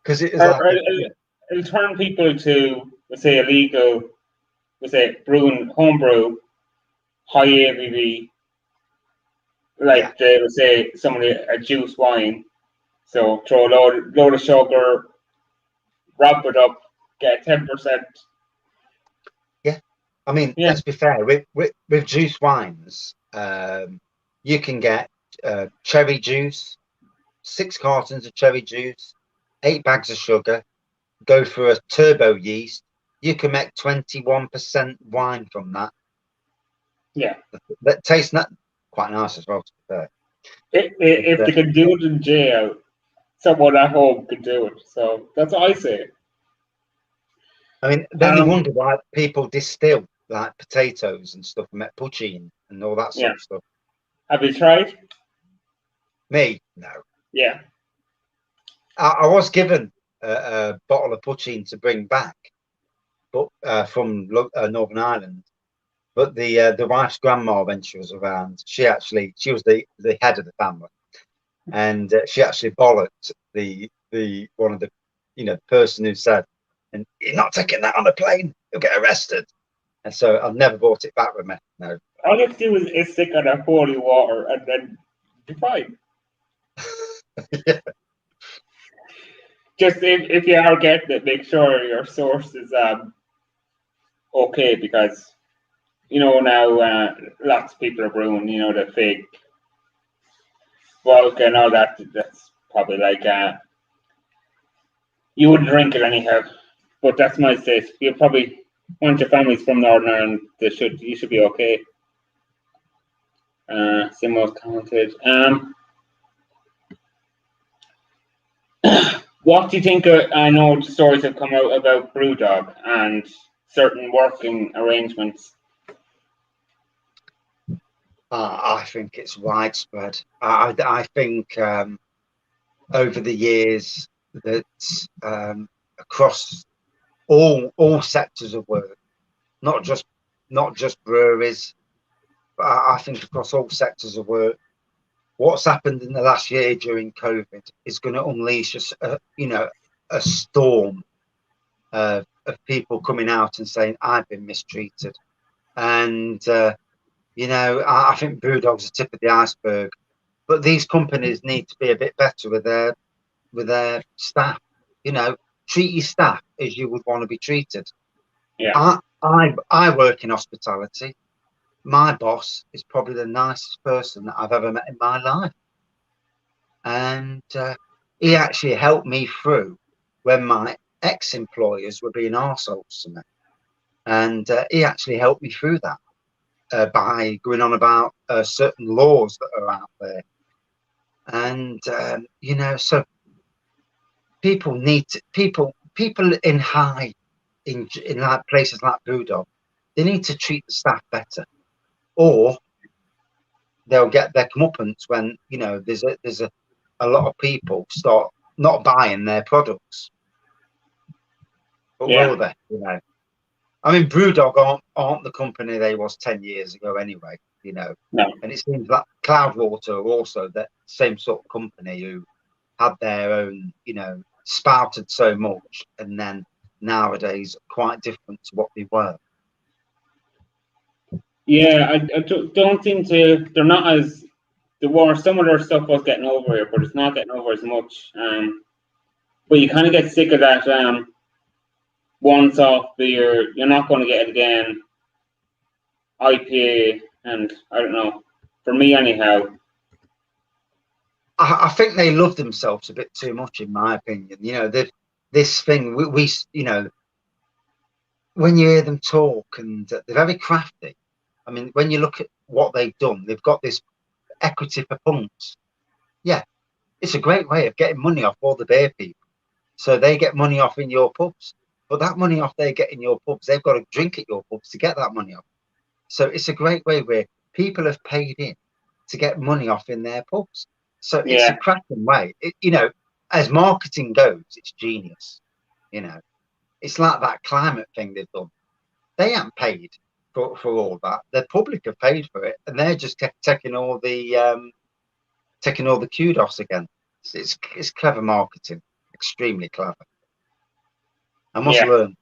Because it was it'll turn people to, let's say, illegal, let's say, brewing, homebrew, high ABV, like they would say, somebody a juice wine. So throw a load of sugar, wrap it up, get 10%. Yeah, I mean, let's be fair. With juice wines, you can get cherry juice, 6 cartons of cherry juice, 8 bags of sugar. Go for a turbo yeast. You can make 21% wine from that. Yeah, that tastes not quite nice as well. To be fair. If they can do it in jail, someone at home could do it. So that's what I say. I mean, then you wonder why people distill like potatoes and stuff and make poutine and all that sort of stuff. Have you tried? Me? No. Yeah. I was given a bottle of poutine to bring back, but from Northern Ireland. But the wife's grandma, when she was around, she was the head of the family, and she actually bollocked the one of the person who said, "And you're not taking that on a plane, you'll get arrested." And so I've never brought it back with me. No. All you have to do is stick on a holy water, and then you're fine. Yeah. Just if you are getting it, make sure your source is okay, because now lots of people are brewing, the fake vodka and all that. That's probably like you wouldn't drink it anyhow. But that's my state. You probably want your family's from Northern Ireland. You should be okay. Similar commented. What do you think? I know stories have come out about Brewdog and certain working arrangements. I think it's widespread. I think over the years that across all sectors of work, not just breweries, but I think across all sectors of work, what's happened in the last year during COVID is going to unleash a storm of people coming out and saying, I've been mistreated. And I think Brewdog's the tip of the iceberg, but these companies need to be a bit better with their staff. Treat your staff as you would want to be treated. Yeah. I work in hospitality. My boss is probably the nicest person that I've ever met in my life, and he actually helped me through when my ex-employers were being arseholes to me, and he actually helped me through that by going on about certain laws that are out there, and so people need to, people in like places like Brewdog, they need to treat the staff better, or they'll get their comeuppance when there's a lot of people start not buying their products. But will they? I mean, Brewdog aren't the company they was 10 years ago anyway. No. And it seems that Cloudwater are also that same sort of company who had their own, spouted so much, and then nowadays quite different to what they were. Yeah, I don't seem to. They're not as. Some of their stuff was getting over here, but it's not getting over as much. But you kind of get sick of that. Once off beer, you're not going to get it again. IPA, and I don't know. For me, anyhow. I think they love themselves a bit too much, in my opinion. This thing we when you hear them talk, and they're very crafty. I mean, when you look at what they've done, they've got this equity for punts. Yeah, it's a great way of getting money off all the beer people. So they get money off in your pubs, but that money off they get in your pubs, they've got to drink at your pubs to get that money off. So it's a great way where people have paid in to get money off in their pubs. So it's a cracking way. As marketing goes, it's genius. It's like that climate thing they've done. They haven't paid for all that. The public have paid for it, and they're just taking all the kudos again. It's clever marketing, extremely clever. I must learn.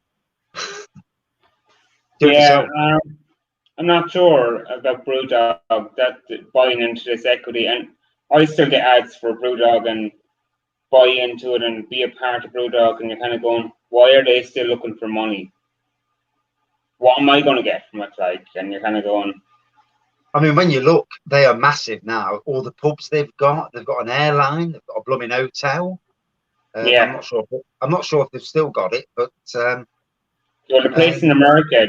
I'm not sure about Brewdog that buying into this equity, and I still get ads for Brewdog and buy into it and be a part of Brewdog, and you're kind of going, why are they still looking for money? What am I going to get from it? And you're kind of going. I mean, when you look, they are massive now. All the pubs they've got an airline, they've got a blooming hotel. I'm not sure if they've still got it, but the place in America,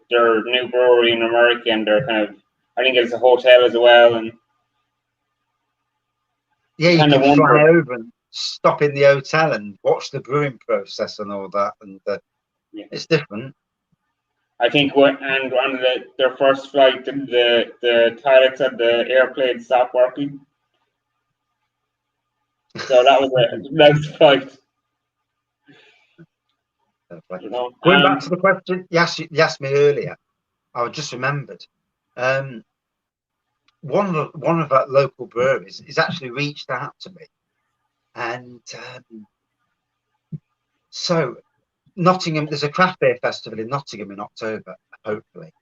their new brewery in America, and they're kind of, I think it's a hotel as well, and you can fly over and stop in the hotel and watch the brewing process and all that, and it's different. I think on their first flight, the toilets at the airplane stopped working. So that was a nice flight. Going back to the question you asked me earlier, I just remembered. One of our local breweries has actually reached out to me, and so Nottingham, there's a craft beer festival in Nottingham in October, hopefully,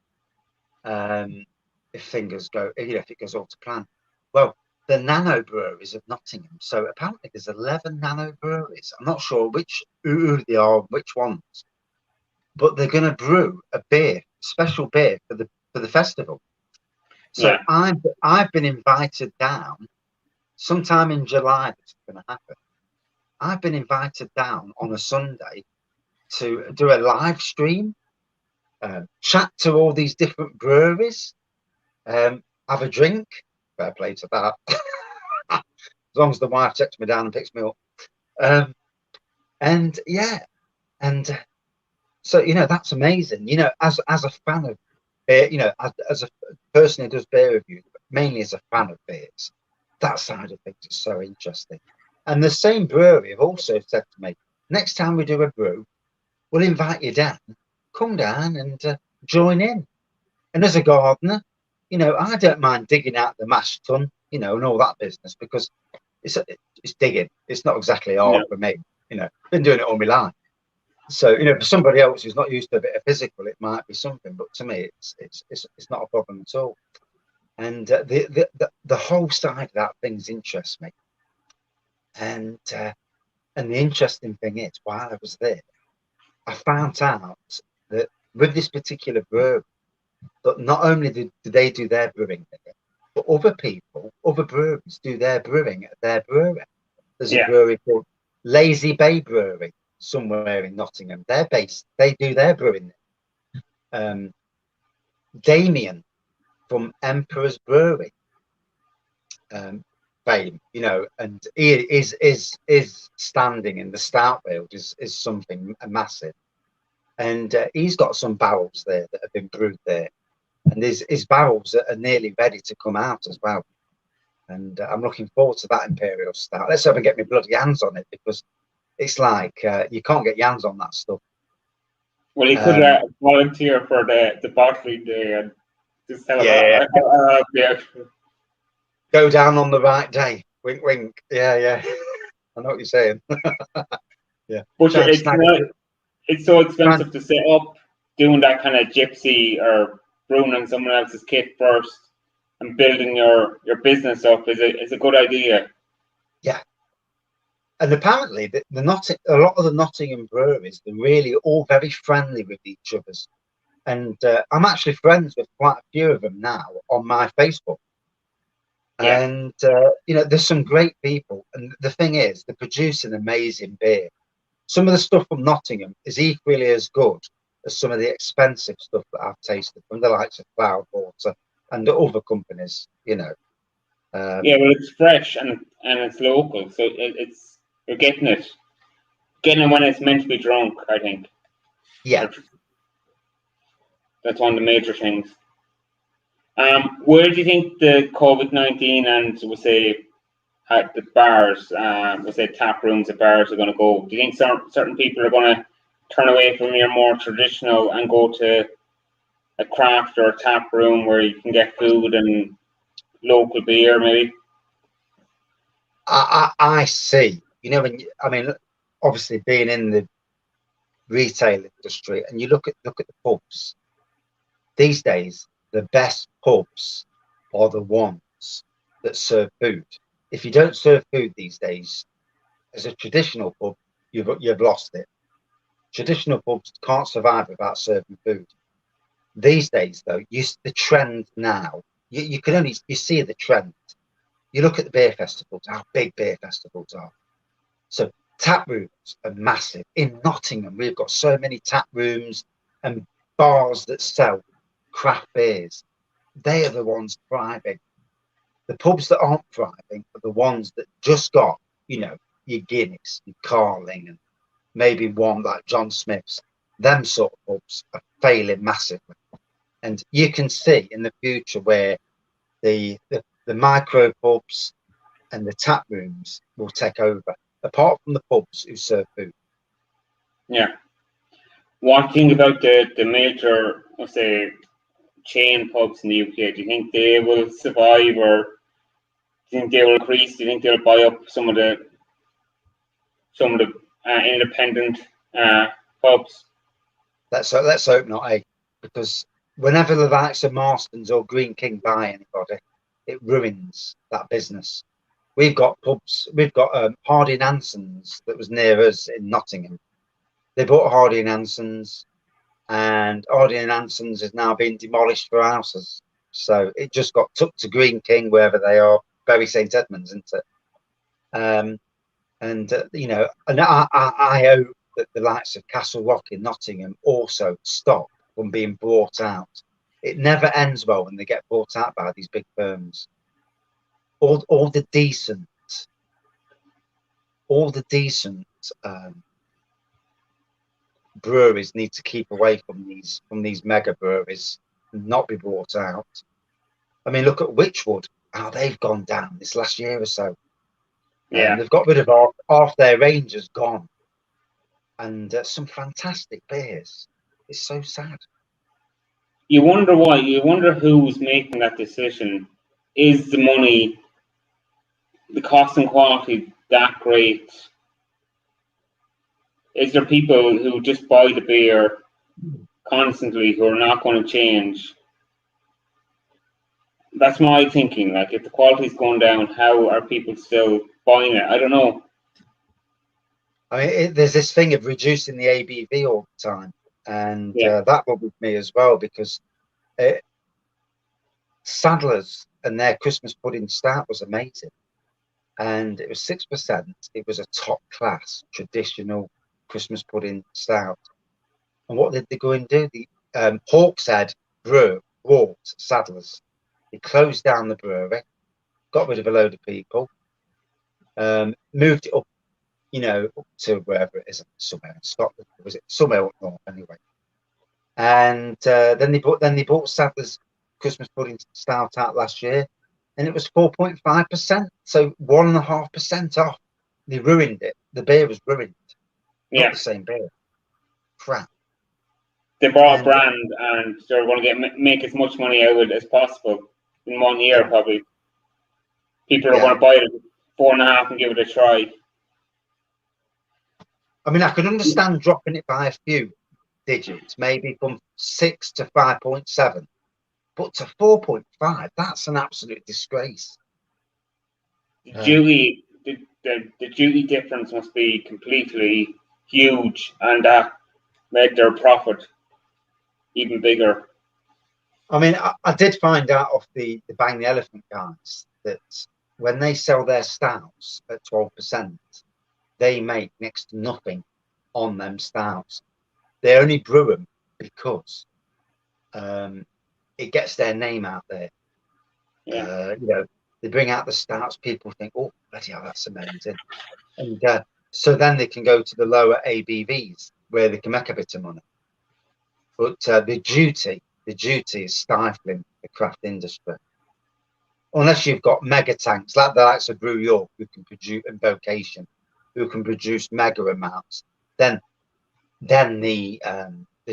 if things go, if it goes all to plan. Well, the nano breweries of Nottingham. So apparently there's 11 nano breweries. I'm not sure who they are, which ones, but they're going to brew a beer, special beer for for the festival. So I've been invited down sometime in July. This is going to happen. I've been invited down on a Sunday to do a live stream, chat to all these different breweries, have a drink. Fair play to that. As long as the wife takes me down and picks me up. And so that's amazing. As a fan of beer, as a person who does beer reviews, but mainly as a fan of beers, that side of things is so interesting. And the same brewery have also said to me, next time we do a brew, we'll invite you down, come down and join in. And as a gardener, I don't mind digging out the mash tun, and all that business, because it's digging. It's not exactly hard for me. Been doing it all my life. So for somebody else who's not used to a bit of physical, it might be something, but to me, it's not a problem at all. And the whole side of that things interests me. And the interesting thing is, while I was there, I found out that with this particular brewery, that not only do they do their brewing there, but other breweries do their brewing at their brewery. There's a brewery called Lazy Bay Brewery somewhere in Nottingham. They do their brewing there. Damien from Emperor's Brewery, fame, and he is standing in the stout world is something massive. And he's got some barrels there that have been brewed there. And his barrels are nearly ready to come out as well. And I'm looking forward to that Imperial Stout. Let's hope I get my bloody hands on it, because it's like you can't get your hands on that stuff. Well, you could volunteer for the bottling day and just tell them go down on the right day. Wink, wink. Yeah. I know what you're saying. Yeah. But it's so expensive to set up doing that kind of gypsy or brewing on someone else's kit first and building your business up is a good idea. Yeah. And apparently a lot of the Nottingham breweries, they're really all very friendly with each other. And I'm actually friends with quite a few of them now on my Facebook. Yeah. And there's some great people. And the thing is, they're producing amazing beer. Some of the stuff from Nottingham is equally as good as some of the expensive stuff that I've tasted from the likes of Cloudwater and other companies, well, it's fresh and it's local, so you're getting it when it's meant to be drunk, I think. Yeah. That's one of the major things. Where do you think the COVID-19 and we'll say at the bars, we'll say tap rooms at bars are going to go? Do you think certain people are going to turn away from your more traditional and go to a craft or a tap room where you can get food and local beer, maybe? I see. Obviously being in the retail industry, and you look at the pubs these days. The best pubs are the ones that serve food. If you don't serve food these days, as a traditional pub, you've lost it. Traditional pubs can't survive without serving food. These days, though, the trend now, you can only see the trend. You look at the beer festivals, how big beer festivals are. So tap rooms are massive. In Nottingham, we've got so many tap rooms and bars that sell craft beers. They are the ones thriving. The pubs that aren't thriving are the ones that just got, your Guinness, your Carling, and maybe one like John Smith's. Them sort of pubs are failing massively. And you can see in the future where the micro pubs and the tap rooms will take over, apart from the pubs who serve food. Yeah. What do you think about the major, let's say, chain pubs in the UK? Do you think they will survive, or do you think they will increase? Do you think they'll buy up some of the independent pubs? Let's hope not, because whenever the likes of Marston's or Green King buy anybody, it ruins that business. We've got pubs. We've got Hardy Nanson's that was near us in Nottingham. They bought Hardy Nanson's, and Hardy and Hanson's is now being demolished for houses. So it just got took to Green King, wherever they are, Bury St Edmunds, isn't it? You know, and I hope that the likes of Castle Rock in Nottingham also stop from being bought out. It never ends well when they get bought out by these big firms. All the decent breweries need to keep away from these mega breweries and not be bought out. I mean, look at Witchwood, how they've gone down this last year or so. Yeah, They've got rid of half their range has gone, and some fantastic beers. It's so sad. you wonder why. You wonder who's making that decision. Is the money, the cost and quality that great? Is there people who just buy the beer constantly who are not going to change? That's my thinking. Like, if the quality's going down, how are people still buying it? I don't know. I mean, there's this thing of reducing the ABV all the time, and that bothered me as well, because Sadler's and their Christmas pudding stout was amazing, and it was 6%. It was a top class traditional Christmas pudding stout. And what did they go and do? The Hawkshead Brew bought Sadler's. He closed down the brewery, got rid of a load of people, moved it up, you know, up to wherever it is, somewhere in Scotland. Was it somewhere up north anyway? And then they bought Sadler's Christmas pudding stout out last year, and it was 4.5%, so 1.5% off. They ruined it. The beer was ruined. Not the same beer. Crap. They bought a brand, and they're going to make as much money out of it as possible in 1 year, probably. People are going to buy it at 4.5 and give it a try. I mean, I can understand dropping it by a few digits, maybe from 6 to 5.7, but to 4.5, that's an absolute disgrace. The duty difference must be completely huge, and that made their profit even bigger. I mean, I did find out off the Bang the Elephant guys that when they sell their stouts at 12%, they make next to nothing on them stouts. They only brew them because it gets their name out there. You know, they bring out the stouts, people think, oh, bloody hell, that's amazing. And so then they can go to the lower ABVs where they can make a bit of money. But the duty is stifling the craft industry. Unless you've got mega tanks like the likes of Brew York, who can produce, and Vocation, who can produce mega amounts, then the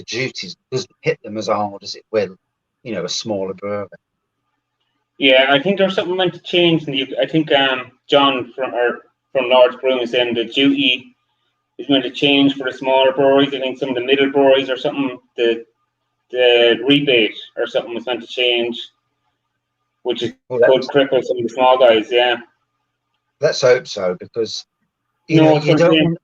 duties doesn't hit them as hard as it will, you know, a smaller brewery. Yeah, I think there's something meant to change in the UK. I think John from Large Brewing is saying the duty is meant to change for the smaller breweries. I think some of the middle breweries or something, the rebate or something was meant to change, which could cripple some of the small guys. Yeah. Let's hope so, because you don't.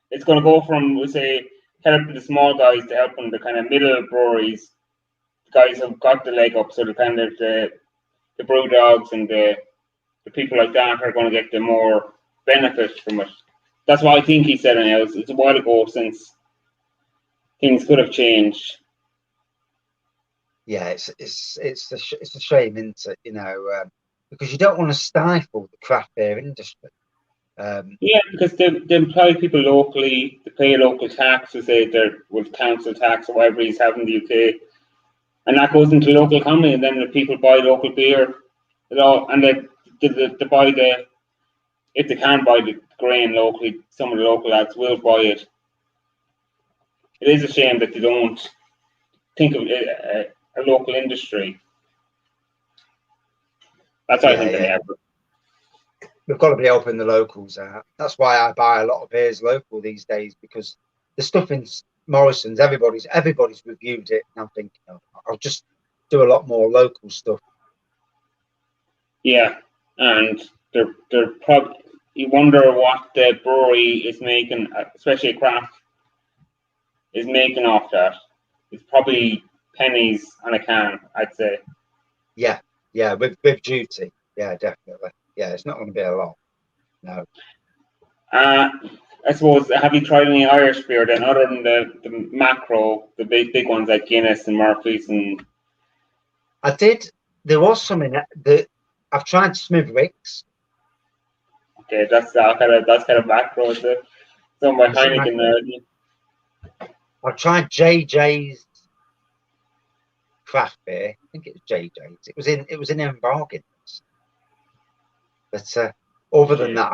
It's going to go from, we say, helping the small guys to helping the kind of middle breweries, the guys who've got the leg up. So the kind of the Brewdogs and the people like that are going to get the more benefit from it. That's what I think he said. Anyhow, it's a while ago since things could have changed. Yeah, it's a shame, isn't it? You know, because you don't want to stifle the craft beer industry. Because they employ people locally, they pay local tax, they're with council tax or whatever he's having in the UK, and that goes into local economy, and then the people buy local beer, and they buy if they can buy the grain locally, some of the local lads will buy it. It is a shame that they don't think of it a local industry. That's what I think. Yeah. We've got to be helping the locals out. That's why I buy a lot of beers local these days, because the stuff in Morrison's, everybody's reviewed it, and I'm thinking, I'll just do a lot more local stuff. Yeah, and they're probably, you wonder what the brewery is making, especially a craft, is making off that. it's probably pennies on a can, I'd say. Yeah, with duty. Yeah, definitely. Yeah, it's not going to be a lot. No. I suppose, have you tried any Irish beer then, other than the macro, the big ones like Guinness and Murphy's and? I did. There was some in that. I've tried Smithwick's. Okay, that's kind of macro. It's some by Heineken there. I've tried JJ's craft beer. I think it was JJ's. It was in bargains. But other than that,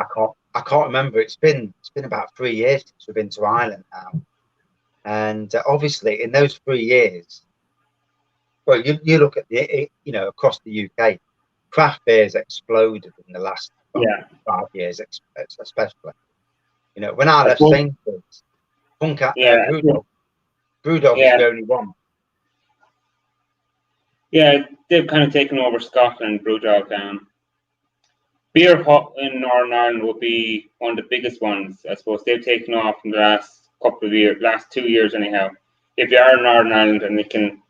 I can't remember. It's been about 3 years since we've been to Ireland now, and obviously in those 3 years, well, you look at across the UK, craft beers exploded in the last 5 years, especially. When I left Sainsbury's, Brewdog was the only one. Yeah, they've kind of taken over Scotland, Brewdog. Beer hop in Northern Ireland would be one of the biggest ones, I suppose. They've taken off in the last couple of years, last 2 years anyhow. If you are in Northern Ireland and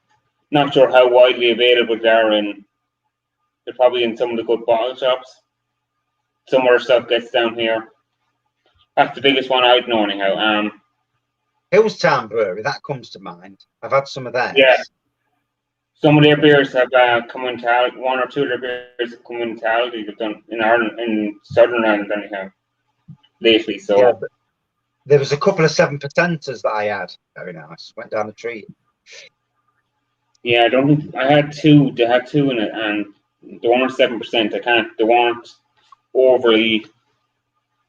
not sure how widely available they are they're probably in some of the good bottle shops. Some other stuff gets down here. That's the biggest one I'd know anyhow. Hillstown Brewery, that comes to mind. I've had some of theirs. Yeah. Some of their beers have come into Aldi. One or two of their beers have come into Aldi. They've done in Ireland, in Southern Ireland anyhow, lately. So yeah, there was a couple of 7%ers that I had. Very nice. Went down the treat. Yeah, I don't think I had two. They had two in it, and they weren't 7%. They weren't overly.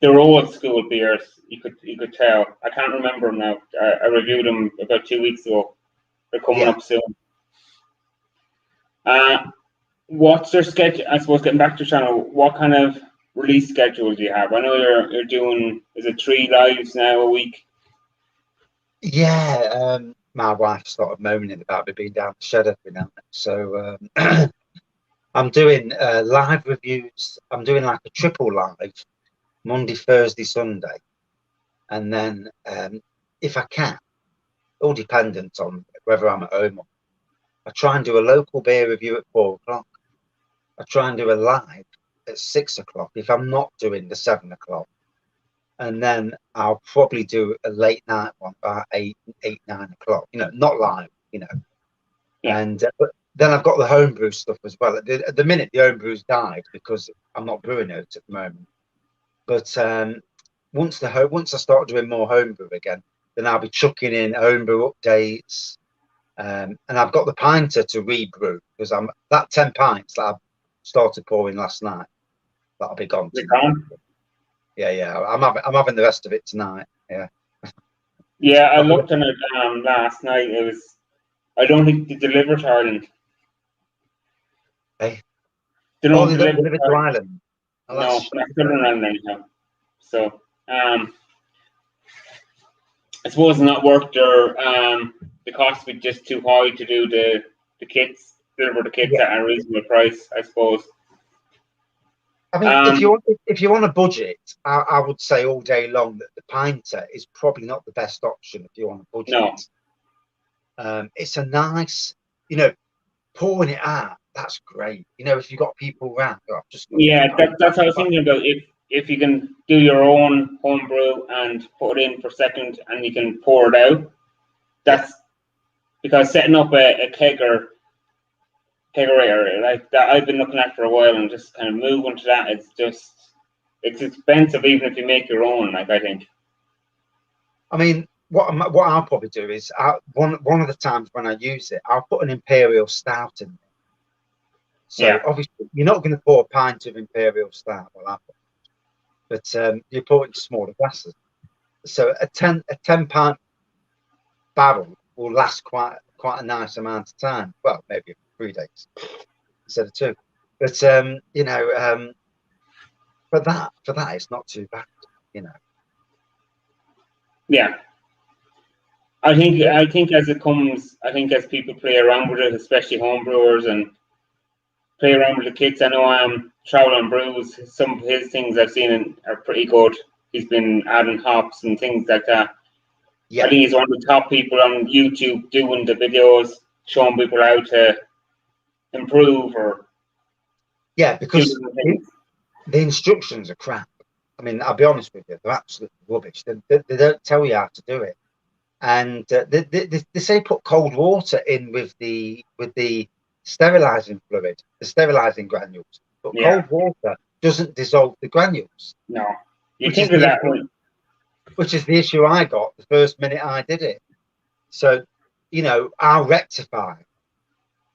They were old school beers. You could tell. I can't remember them now. I reviewed them about 2 weeks ago. They're coming up soon. What's your schedule? I suppose getting back to the channel, what kind of release schedule do you have? I know you're doing, is it 3 lives now a week? Yeah, my wife started moaning about me being down the shed every night. So I'm doing live reviews. I'm doing like a triple live, Monday, Thursday, Sunday. And then if I can, all dependent on whether I'm at home or I try and do a local beer review at 4 o'clock. I try and do a live at 6 o'clock if I'm not doing the 7 o'clock. And then I'll probably do a late night one about 8, 9 o'clock, not live, Yeah. And but then I've got the homebrew stuff as well. At the minute, the homebrew's died because I'm not brewing it at the moment. But once I start doing more homebrew again, then I'll be chucking in homebrew updates. And I've got the pinter to rebrew because that 10 pints that I started pouring last night, that'll be gone tonight. Yeah. I'm having the rest of it tonight. Yeah. Yeah, I looked on it last night. I don't think they delivered to Ireland. Hey. They don't deliver to Ireland. No, not Southern Ireland anyhow. So I suppose it's not worth the cost would be just too high to do the kits, deliver the kits at a reasonable price, I suppose. I mean, if you want a budget, I would say all day long that the pinter is probably not the best option if you want a budget. No. It's a nice, pouring it out. That's great. If you've got people around, that's what I was thinking about. If you can do your own homebrew and put it in for second, and you can pour it out, that's because setting up a kegerator like that I've been looking at for a while, and just kind of moving to that. It's expensive even if you make your own. Like I think. I mean, what I'll probably do is one of the times when I use it, I'll put an imperial stout in there. So obviously you're not going to pour a pint of imperial stout, but you pour it into smaller glasses. So a 10 pint barrel will last quite a nice amount of time. Well, maybe 3 days instead of 2. But for that it's not too bad, Yeah. I think as it comes, as people play around with it, especially homebrewers, and play around with the kits. I know Travel and Brews, some of his things I've seen are pretty good. He's been adding hops and things like that. Yeah. I think he's one of the top people on YouTube doing the videos, showing people how to improve or because the instructions are crap. I mean, I'll be honest with you, they're absolutely rubbish. They don't tell you how to do it, and they say put cold water in with the sterilizing fluid, the sterilizing granules, but cold water doesn't dissolve the granules. No, you think of that way. Which is the issue I got the first minute I did it. So, I'll rectify.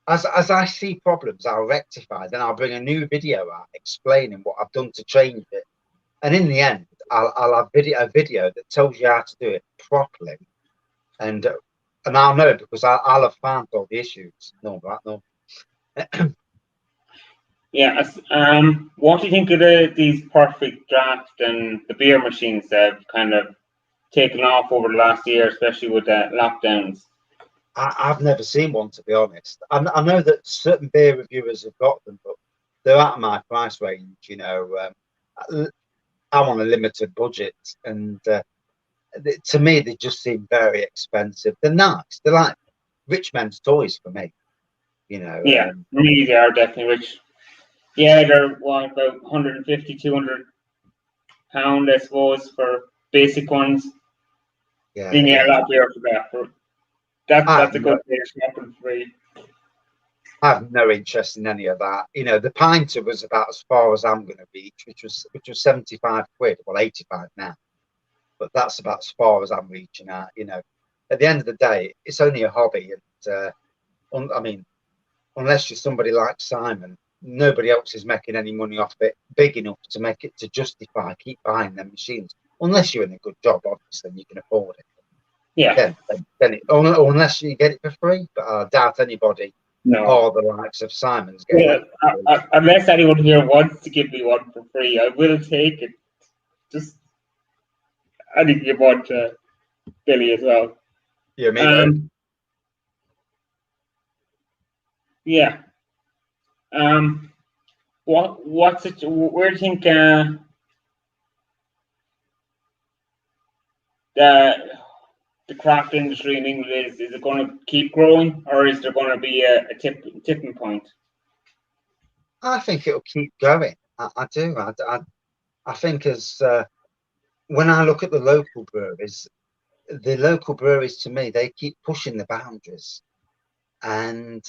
As I see problems, I'll rectify. Then I'll bring a new video out explaining what I've done to change it. And in the end, I'll have a video that tells you how to do it properly. And I'll know because I'll have found all the issues. No. Yeah. What do you think of these perfect draft and the beer machines that have kind of taken off over the last year, especially with the lockdowns? I've never seen one, to be honest. I know that certain beer reviewers have got them, but they're out of my price range. I'm on a limited budget, and to me, they just seem very expensive. They're nice. They're like rich men's toys for me. Yeah, for me, they are definitely rich. Yeah, they're about 150, 200 pound, I suppose, for basic ones. Yeah, you get a lot of beer for that. That's a good beer shopping free. I have no interest in any of that. The pinter was about as far as I'm going to reach, which was 75 quid, well 85 now. But that's about as far as I'm reaching at. At the end of the day, it's only a hobby, and I mean, unless you're somebody like Simon, nobody else is making any money off it big enough to make it to justify keep buying them machines. Unless you're in a good job, obviously, and you can afford it. Yeah. Then unless you get it for free, but I doubt anybody. No. Or the likes of Simon's. Unless anyone here wants to give me one for free, I will take it. Just, I think you want Billy as well. Yeah, me. Yeah. What's it? Where do you think the craft industry in England is it going to keep growing, or is there going to be a tipping point? I think it'll keep going. I do. I think as when I look at the local breweries to me, they keep pushing the boundaries, and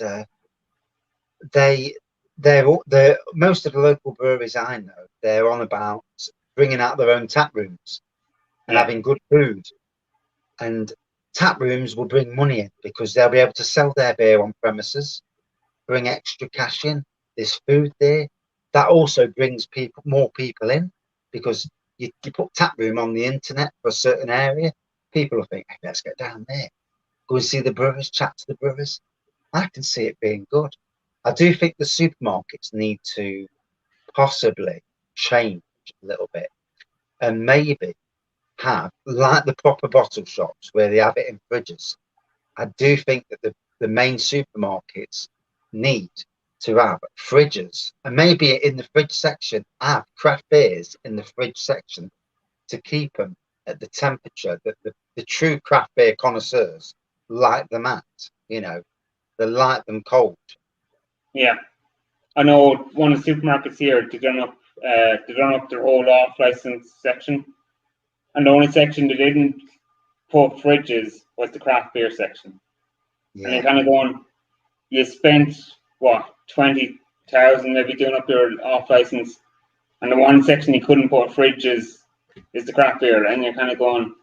they're most of the local breweries I know, they're on about bringing out their own tap rooms and having good food. And tap rooms will bring money in because they'll be able to sell their beer on premises, bring extra cash in. There's food there. That also brings more people in because you put tap room on the internet for a certain area. People will think, hey, let's get down there, go and see the brewers, chat to the brewers. I can see it being good. I do think the supermarkets need to possibly change a little bit and maybe have like the proper bottle shops where they have it in fridges. I do think that the main supermarkets need to have fridges, and maybe in the fridge section have craft beers in the fridge section to keep them at the temperature that the true craft beer connoisseurs like them at. They like them cold. Yeah, I know one of the supermarkets here they done up their whole off license section. And the only section they didn't put fridges was the craft beer section. Yeah. And you're kind of going, you spent, 20,000 maybe doing up your off license, and the one section you couldn't put fridges is the craft beer. And you're kind of going,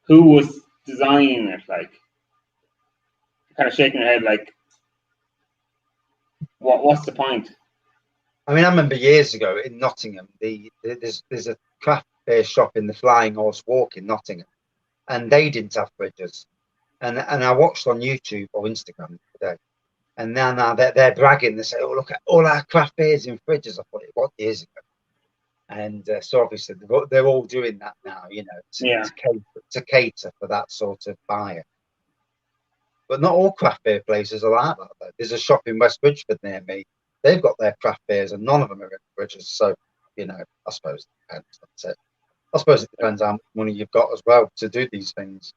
who was designing it? Like, kind of shaking your head, like, what's the point? I mean, I remember years ago in Nottingham, there's a craft beer shop in the Flying Horse Walk in Nottingham, and they didn't have fridges. And I watched on YouTube or Instagram today, and now they're bragging. They say, "Oh, look at all our craft beers in fridges." I thought it was years ago, and so obviously they're all doing that now, to cater for that sort of buyer. But not all craft beer places are like that, though. There's a shop in West Bridgford near me. They've got their craft beers, and none of them are in fridges. So, I suppose it depends. That's it. I suppose it depends how much money you've got as well to do these things.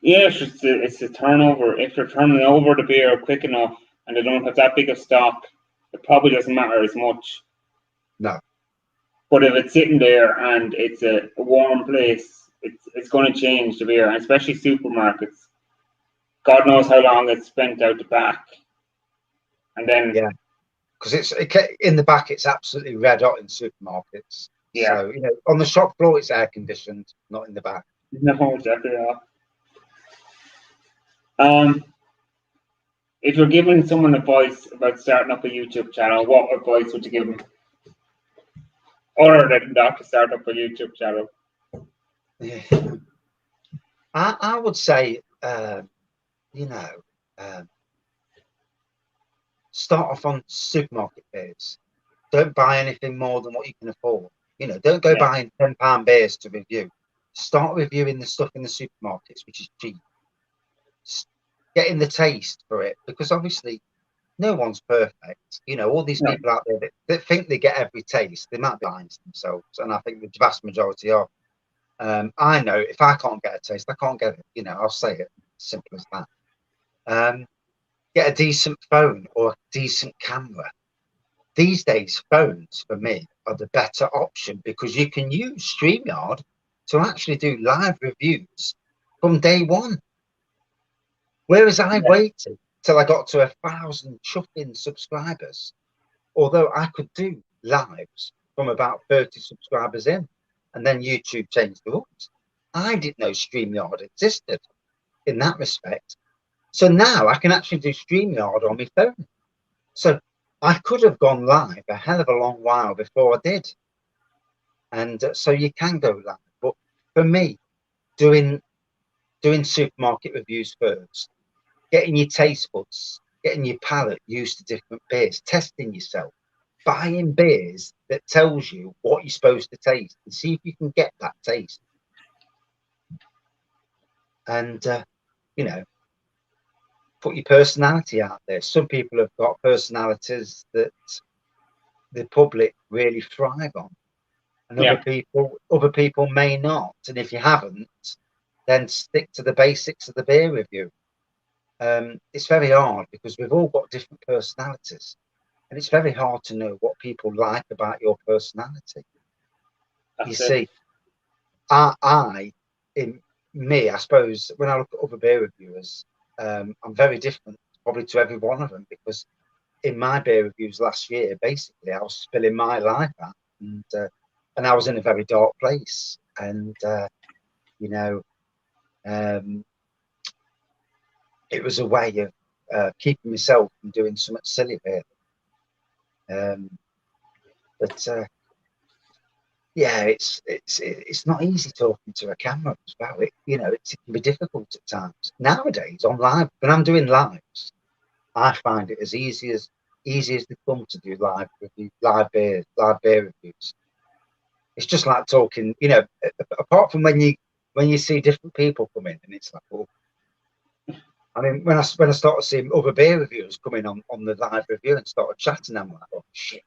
Yeah, it's the turnover. If they're turning over the beer quick enough and they don't have that big of stock, it probably doesn't matter as much. No. But if it's sitting there and it's a warm place, it's going to change the beer, and especially supermarkets. God knows how long it's spent out the back, and then Yeah, because in the back, it's absolutely red hot in supermarkets. yeah, So on the shop floor, it's air conditioned, not in the back. no, exactly. Um, if you're giving someone advice about starting up a YouTube channel, what advice would you give them? Other than not to start up a YouTube channel. Yeah. I would say, start off on supermarket beers. Don't buy anything more than what you can afford. Don't go Yeah, buying £10 beers to review. Start reviewing the stuff in the supermarkets, which is cheap. Getting the taste for it, because obviously no one's perfect. All these no, people out there that think they get every taste, they might be lying to themselves. And I think the vast majority are. I know if I can't get a taste, I can't get it. I'll say it. Simple as that. Get a decent phone or a decent camera. These days, phones for me are the better option because you can use StreamYard to actually do live reviews from day one. Whereas I yeah, waited till I got to 1,000 chuffing subscribers, although I could do lives from about 30 subscribers in, and then YouTube changed the rules. I didn't know StreamYard existed in that respect. So now I can actually do StreamYard on my phone. So I could have gone live a hell of a long while before I did. And so you can go live. But for me, doing supermarket reviews first, getting your taste buds, getting your palate used to different beers, testing yourself, buying beers that tells you what you're supposed to taste and see if you can get that taste. And, put your personality out there. Some people have got personalities that the public really thrive on, and yeah. other people may not. And if you haven't, then stick to the basics of the beer review. It's very hard because we've all got different personalities, and it's very hard to know what people like about your personality. You That's it. see, I in me, I suppose, when I look at other beer reviewers, I'm very different probably to every one of them because in my beer reviews last year, basically, I was spilling my life out, and I was in a very dark place, and you know, um, it was a way of keeping myself from doing something silly, really. But yeah, it's not easy talking to a camera as well. It can be difficult at times nowadays on live. When I'm doing lives, I find it as easy as they come to do live beer reviews. It's just like talking, apart from when you see different people come in, and it's like, oh, I mean, when I started seeing other beer reviewers coming on the live review and started chatting, I'm like, oh shit,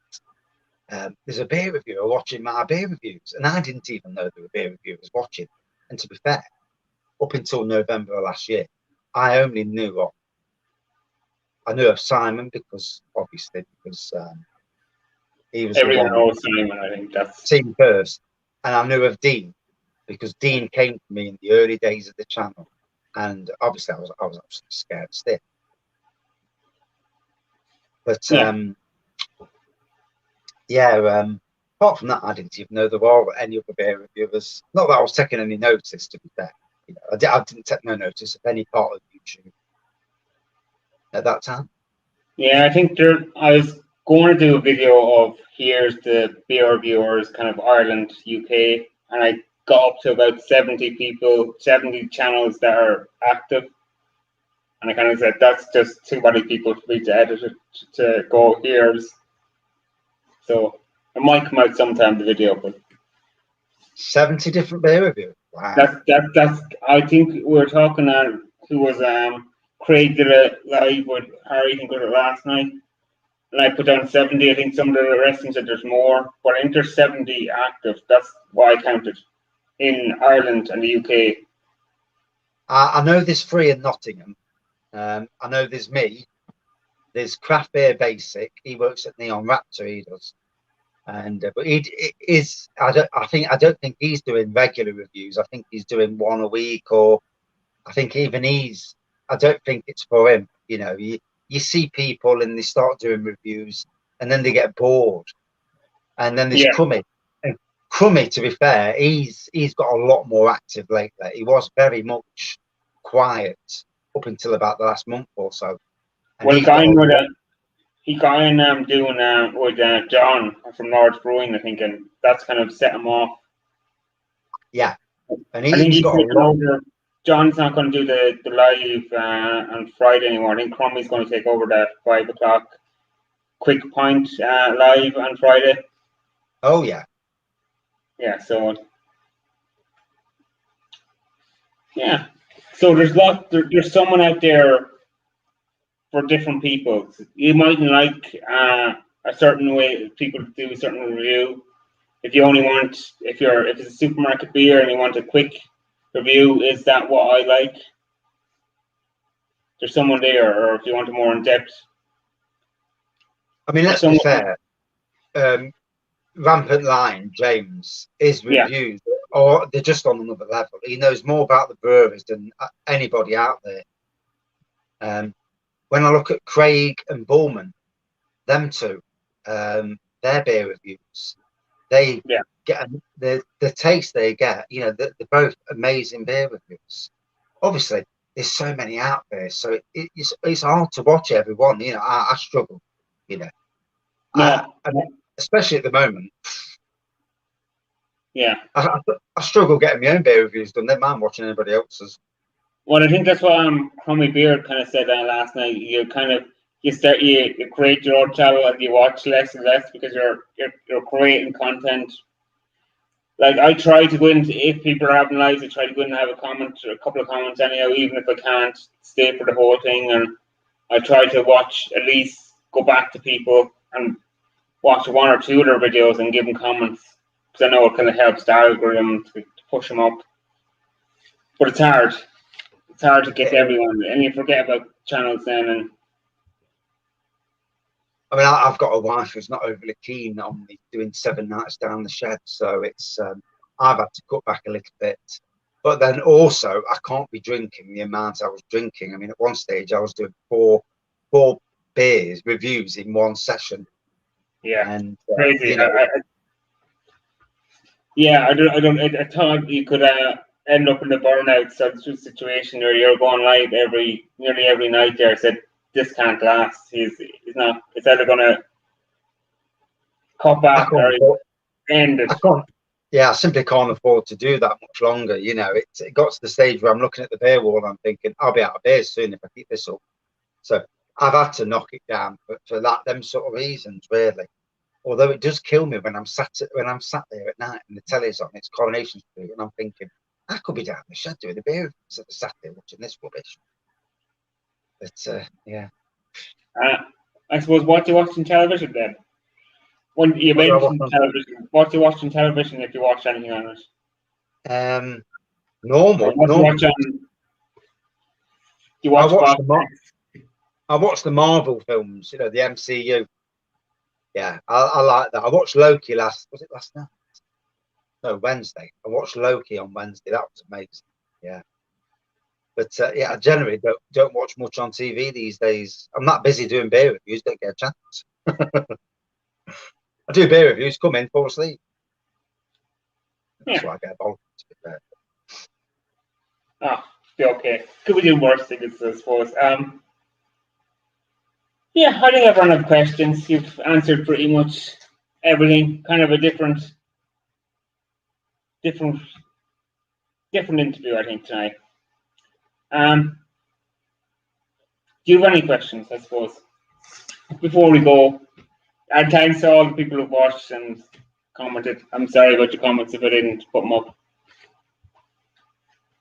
there's a beer reviewer watching my beer reviews, and I didn't even know there were beer reviewers watching. And to be fair, up until November of last year, I only knew of Simon because he was the Everyone one knows Simon. I think that's team first, and I knew of Dean because Dean came to me in the early days of the channel, and obviously I was absolutely scared stiff. But yeah. apart from that, I didn't even know there were any other beer reviewers. Not that I was taking any notice, to be fair. I didn't take no notice of any part of YouTube at that time. Yeah, I think I was going to do a video of here's the beer reviewers, kind of Ireland, UK, and I got up to about 70 people, 70 channels that are active. And I kind of said, that's just too many people for me to edit it to go here's. So it might come out sometime, the video, but 70 different beer reviewers. Wow. that's I think we're talking who was Craig did a live with Harry Good last night. And I put down 70. I think some of the rest said there's more, but I think there's 70 active. That's what I counted in Ireland and the UK. I know there's 3 in Nottingham. I know there's me. There's Craft Beer Basic. He works at Neon Raptor. He does, and but he is. I don't think he's doing regular reviews. I think he's doing 1 a week, or I think even he's. I don't think it's for him. You know, you see people and they start doing reviews, and then they get bored, and then there's Crummy. And Crummy, to be fair, he's got a lot more active lately. He was very much quiet up until about the last month or so. And well, he got in doing with John from Norwich Brewing, I think, and that's kind of set him off. Yeah, and I think he's got a lot. John's not going to do the live on Friday anymore. I think Crummy's going to take over that 5 o'clock quick point live on Friday. Oh yeah. Yeah. So yeah. So there's someone out there for different people. You mightn't like a certain way people do a certain review. If it's a supermarket beer and you want a quick review, is that what I like? There's someone there, or if you want a more in depth. I mean, let's be fair. Rampant Lion, James, his reviews, or they're just on another level. He knows more about the breweries than anybody out there. When I look at Craig and Bullman, them two, their beer reviews, they get the taste they get. You know, they're both amazing beer reviews. Obviously, there's so many out there, so it's hard to watch everyone. You know, I struggle. You know, especially at the moment. Yeah, I struggle getting my own beer reviews done. Never mind watching anybody else's. Well, I think that's what Crummy Beard kind of said last night. You create your own channel and you watch less and less because you're creating content. Like I try to go into, if people are having lives, I try to go in and have a comment or a couple of comments anyhow, even if I can't stay for the whole thing. And I try to watch, at least go back to people and watch 1 or 2 of their videos and give them comments, because I know it kind of helps the algorithm to push them up. But it's hard. It's hard to get to everyone, and you forget about channels then. And I mean, I've got a wife who's not overly keen on me doing 7 nights down the shed, so it's I've had to cut back a little bit. But then also, I can't be drinking the amount I was drinking. I mean, at one stage, I was doing four beers reviews in one session. Yeah, and crazy. You know, I don't. I thought you could end up in a burnout situation where you're going live nearly every night. There, I said this can't last. He's not. It's either gonna cut back or end it. I simply can't afford to do that much longer. You know, it got to the stage where I'm looking at the beer wall and I'm thinking, I'll be out of beer soon if I keep this up. So I've had to knock it down for them sort of reasons, really. Although it does kill me when I'm sat there at night and the telly's on, it's Coronation Street, and I'm thinking, I could be down in the shed doing a beer instead of sat there watching this rubbish. But yeah. I suppose, what do you watch on television then? When you mentioned television, what do you watch on television if you watch anything on it? Normal. I watch the Marvel films, you know, the MCU. Yeah, I like that. I watched Loki last night? No, Wednesday. I watched Loki on Wednesday. That was amazing. Yeah. But yeah, I generally don't watch much on TV these days. I'm that busy doing beer reviews, don't get a chance. I do beer reviews, come in, fall asleep. That's why I get bothered, to be fair. Okay. Could we do worse things, I suppose? Yeah, I think everyone have questions. You've answered pretty much everything. Kind of a different interview, I think, tonight. Do you have any questions, I suppose, before we go? And thanks to all the people who watched and commented. I'm sorry about your comments if I didn't put them up.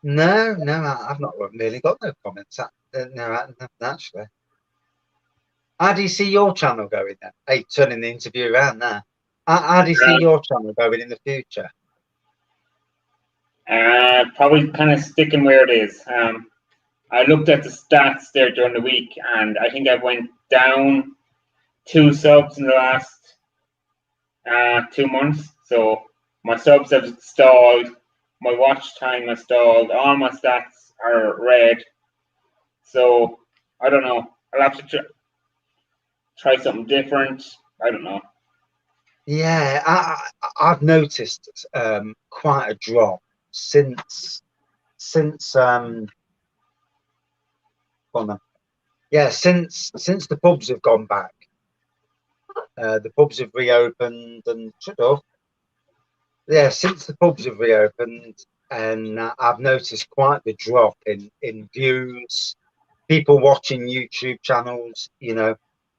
No, I've not really got no comments. No, actually. How do you see your channel going then? Hey, turning the interview around now. How do you see your channel going in the future? Probably kind of sticking where it is. I looked at the stats there during the week, and I think I went down 2 subs in the last 2 months. So my subs have stalled, my watch time has stalled, all my stats are red. So I don't know. I'll have to try something different. I don't know. Yeah, I've noticed quite a drop since since the pubs have gone back. The pubs have reopened and since the pubs have reopened, and I've noticed quite the drop in views, people watching YouTube channels.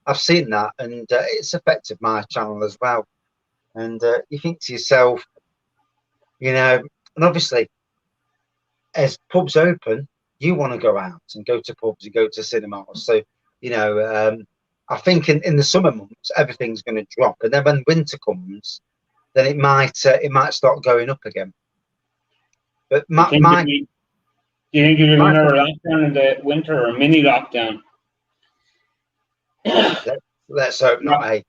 I've seen that, and it's affected my channel as well. And you think to yourself, and obviously, as pubs open, you want to go out and go to pubs and go to cinemas. So, I think in the summer months everything's going to drop, and then when winter comes, then it might start going up again. But do you think you'll do another lockdown in the winter, or a mini lockdown? Let's hope not, eh?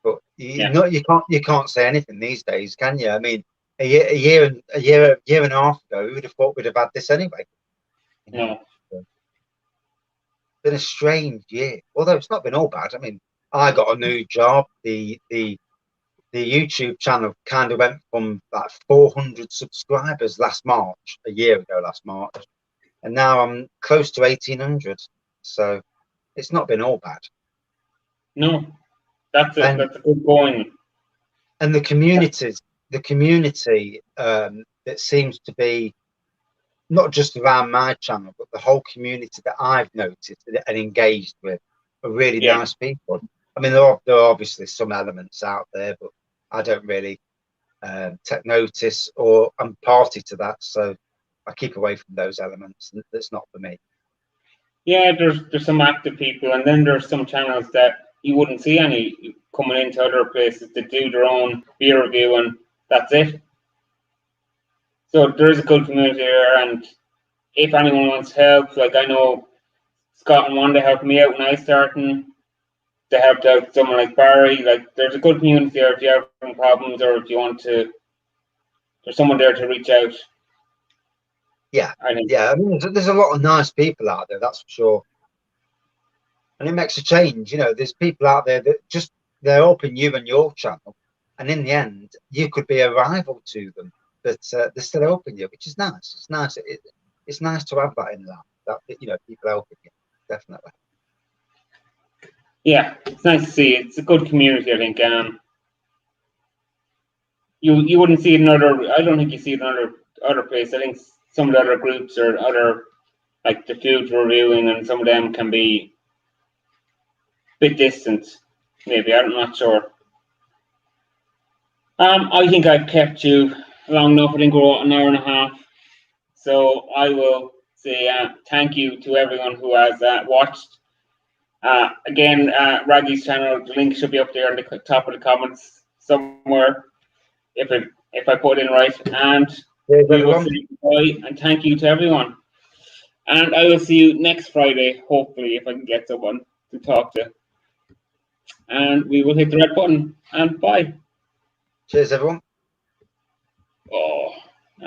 But you can't say anything these days, can you? I mean, a year and a half ago, we would have thought we'd have had this anyway. No. It's been a strange year, although it's not been all bad. I mean, I got a new job. The YouTube channel kind of went from like 400 subscribers a year ago last March, and now I'm close to 1,800. So it's not been all bad. No, that's a good going. And the community that seems to be not just around my channel, but the whole community that I've noticed and engaged with are really nice people. I mean, there are obviously some elements out there, but I don't really take notice, or I'm party to that, so I keep away from those elements. That's not for me. Yeah, there's some active people, and then there's some channels that you wouldn't see any coming into other places that do their own beer review, and that's it. So there is a good community there, and if anyone wants help, like I know Scott and Wanda helped me out when I started. They helped out someone like Barry. Like, there's a good community there if you're having problems, or if you want to. There's someone there to reach out. Yeah, I mean, there's a lot of nice people out there, that's for sure. And it makes a change. There's people out there that they're helping you and your channel, and in the end, you could be a rival to them, but they're still helping you, which is nice. It's nice. It's nice to have that in life. That people helping you, definitely. Yeah, it's nice to see. It's a good community, I think. You wouldn't see it in other. I don't think you see it in other places. I think some of the other groups or other, like the food reviewing, and some of them can be a bit distant. Maybe, I'm not sure. I think I've kept you long enough. I think we're an hour and a half. So I will say thank you to everyone who has watched. Again, Raggy's channel, the link should be up there on the top of the comments somewhere, if I put it in right. And we will say goodbye and thank you to everyone. And I will see you next Friday, hopefully, if I can get someone to talk to. And we will hit the red button. And bye. Cheers, everyone.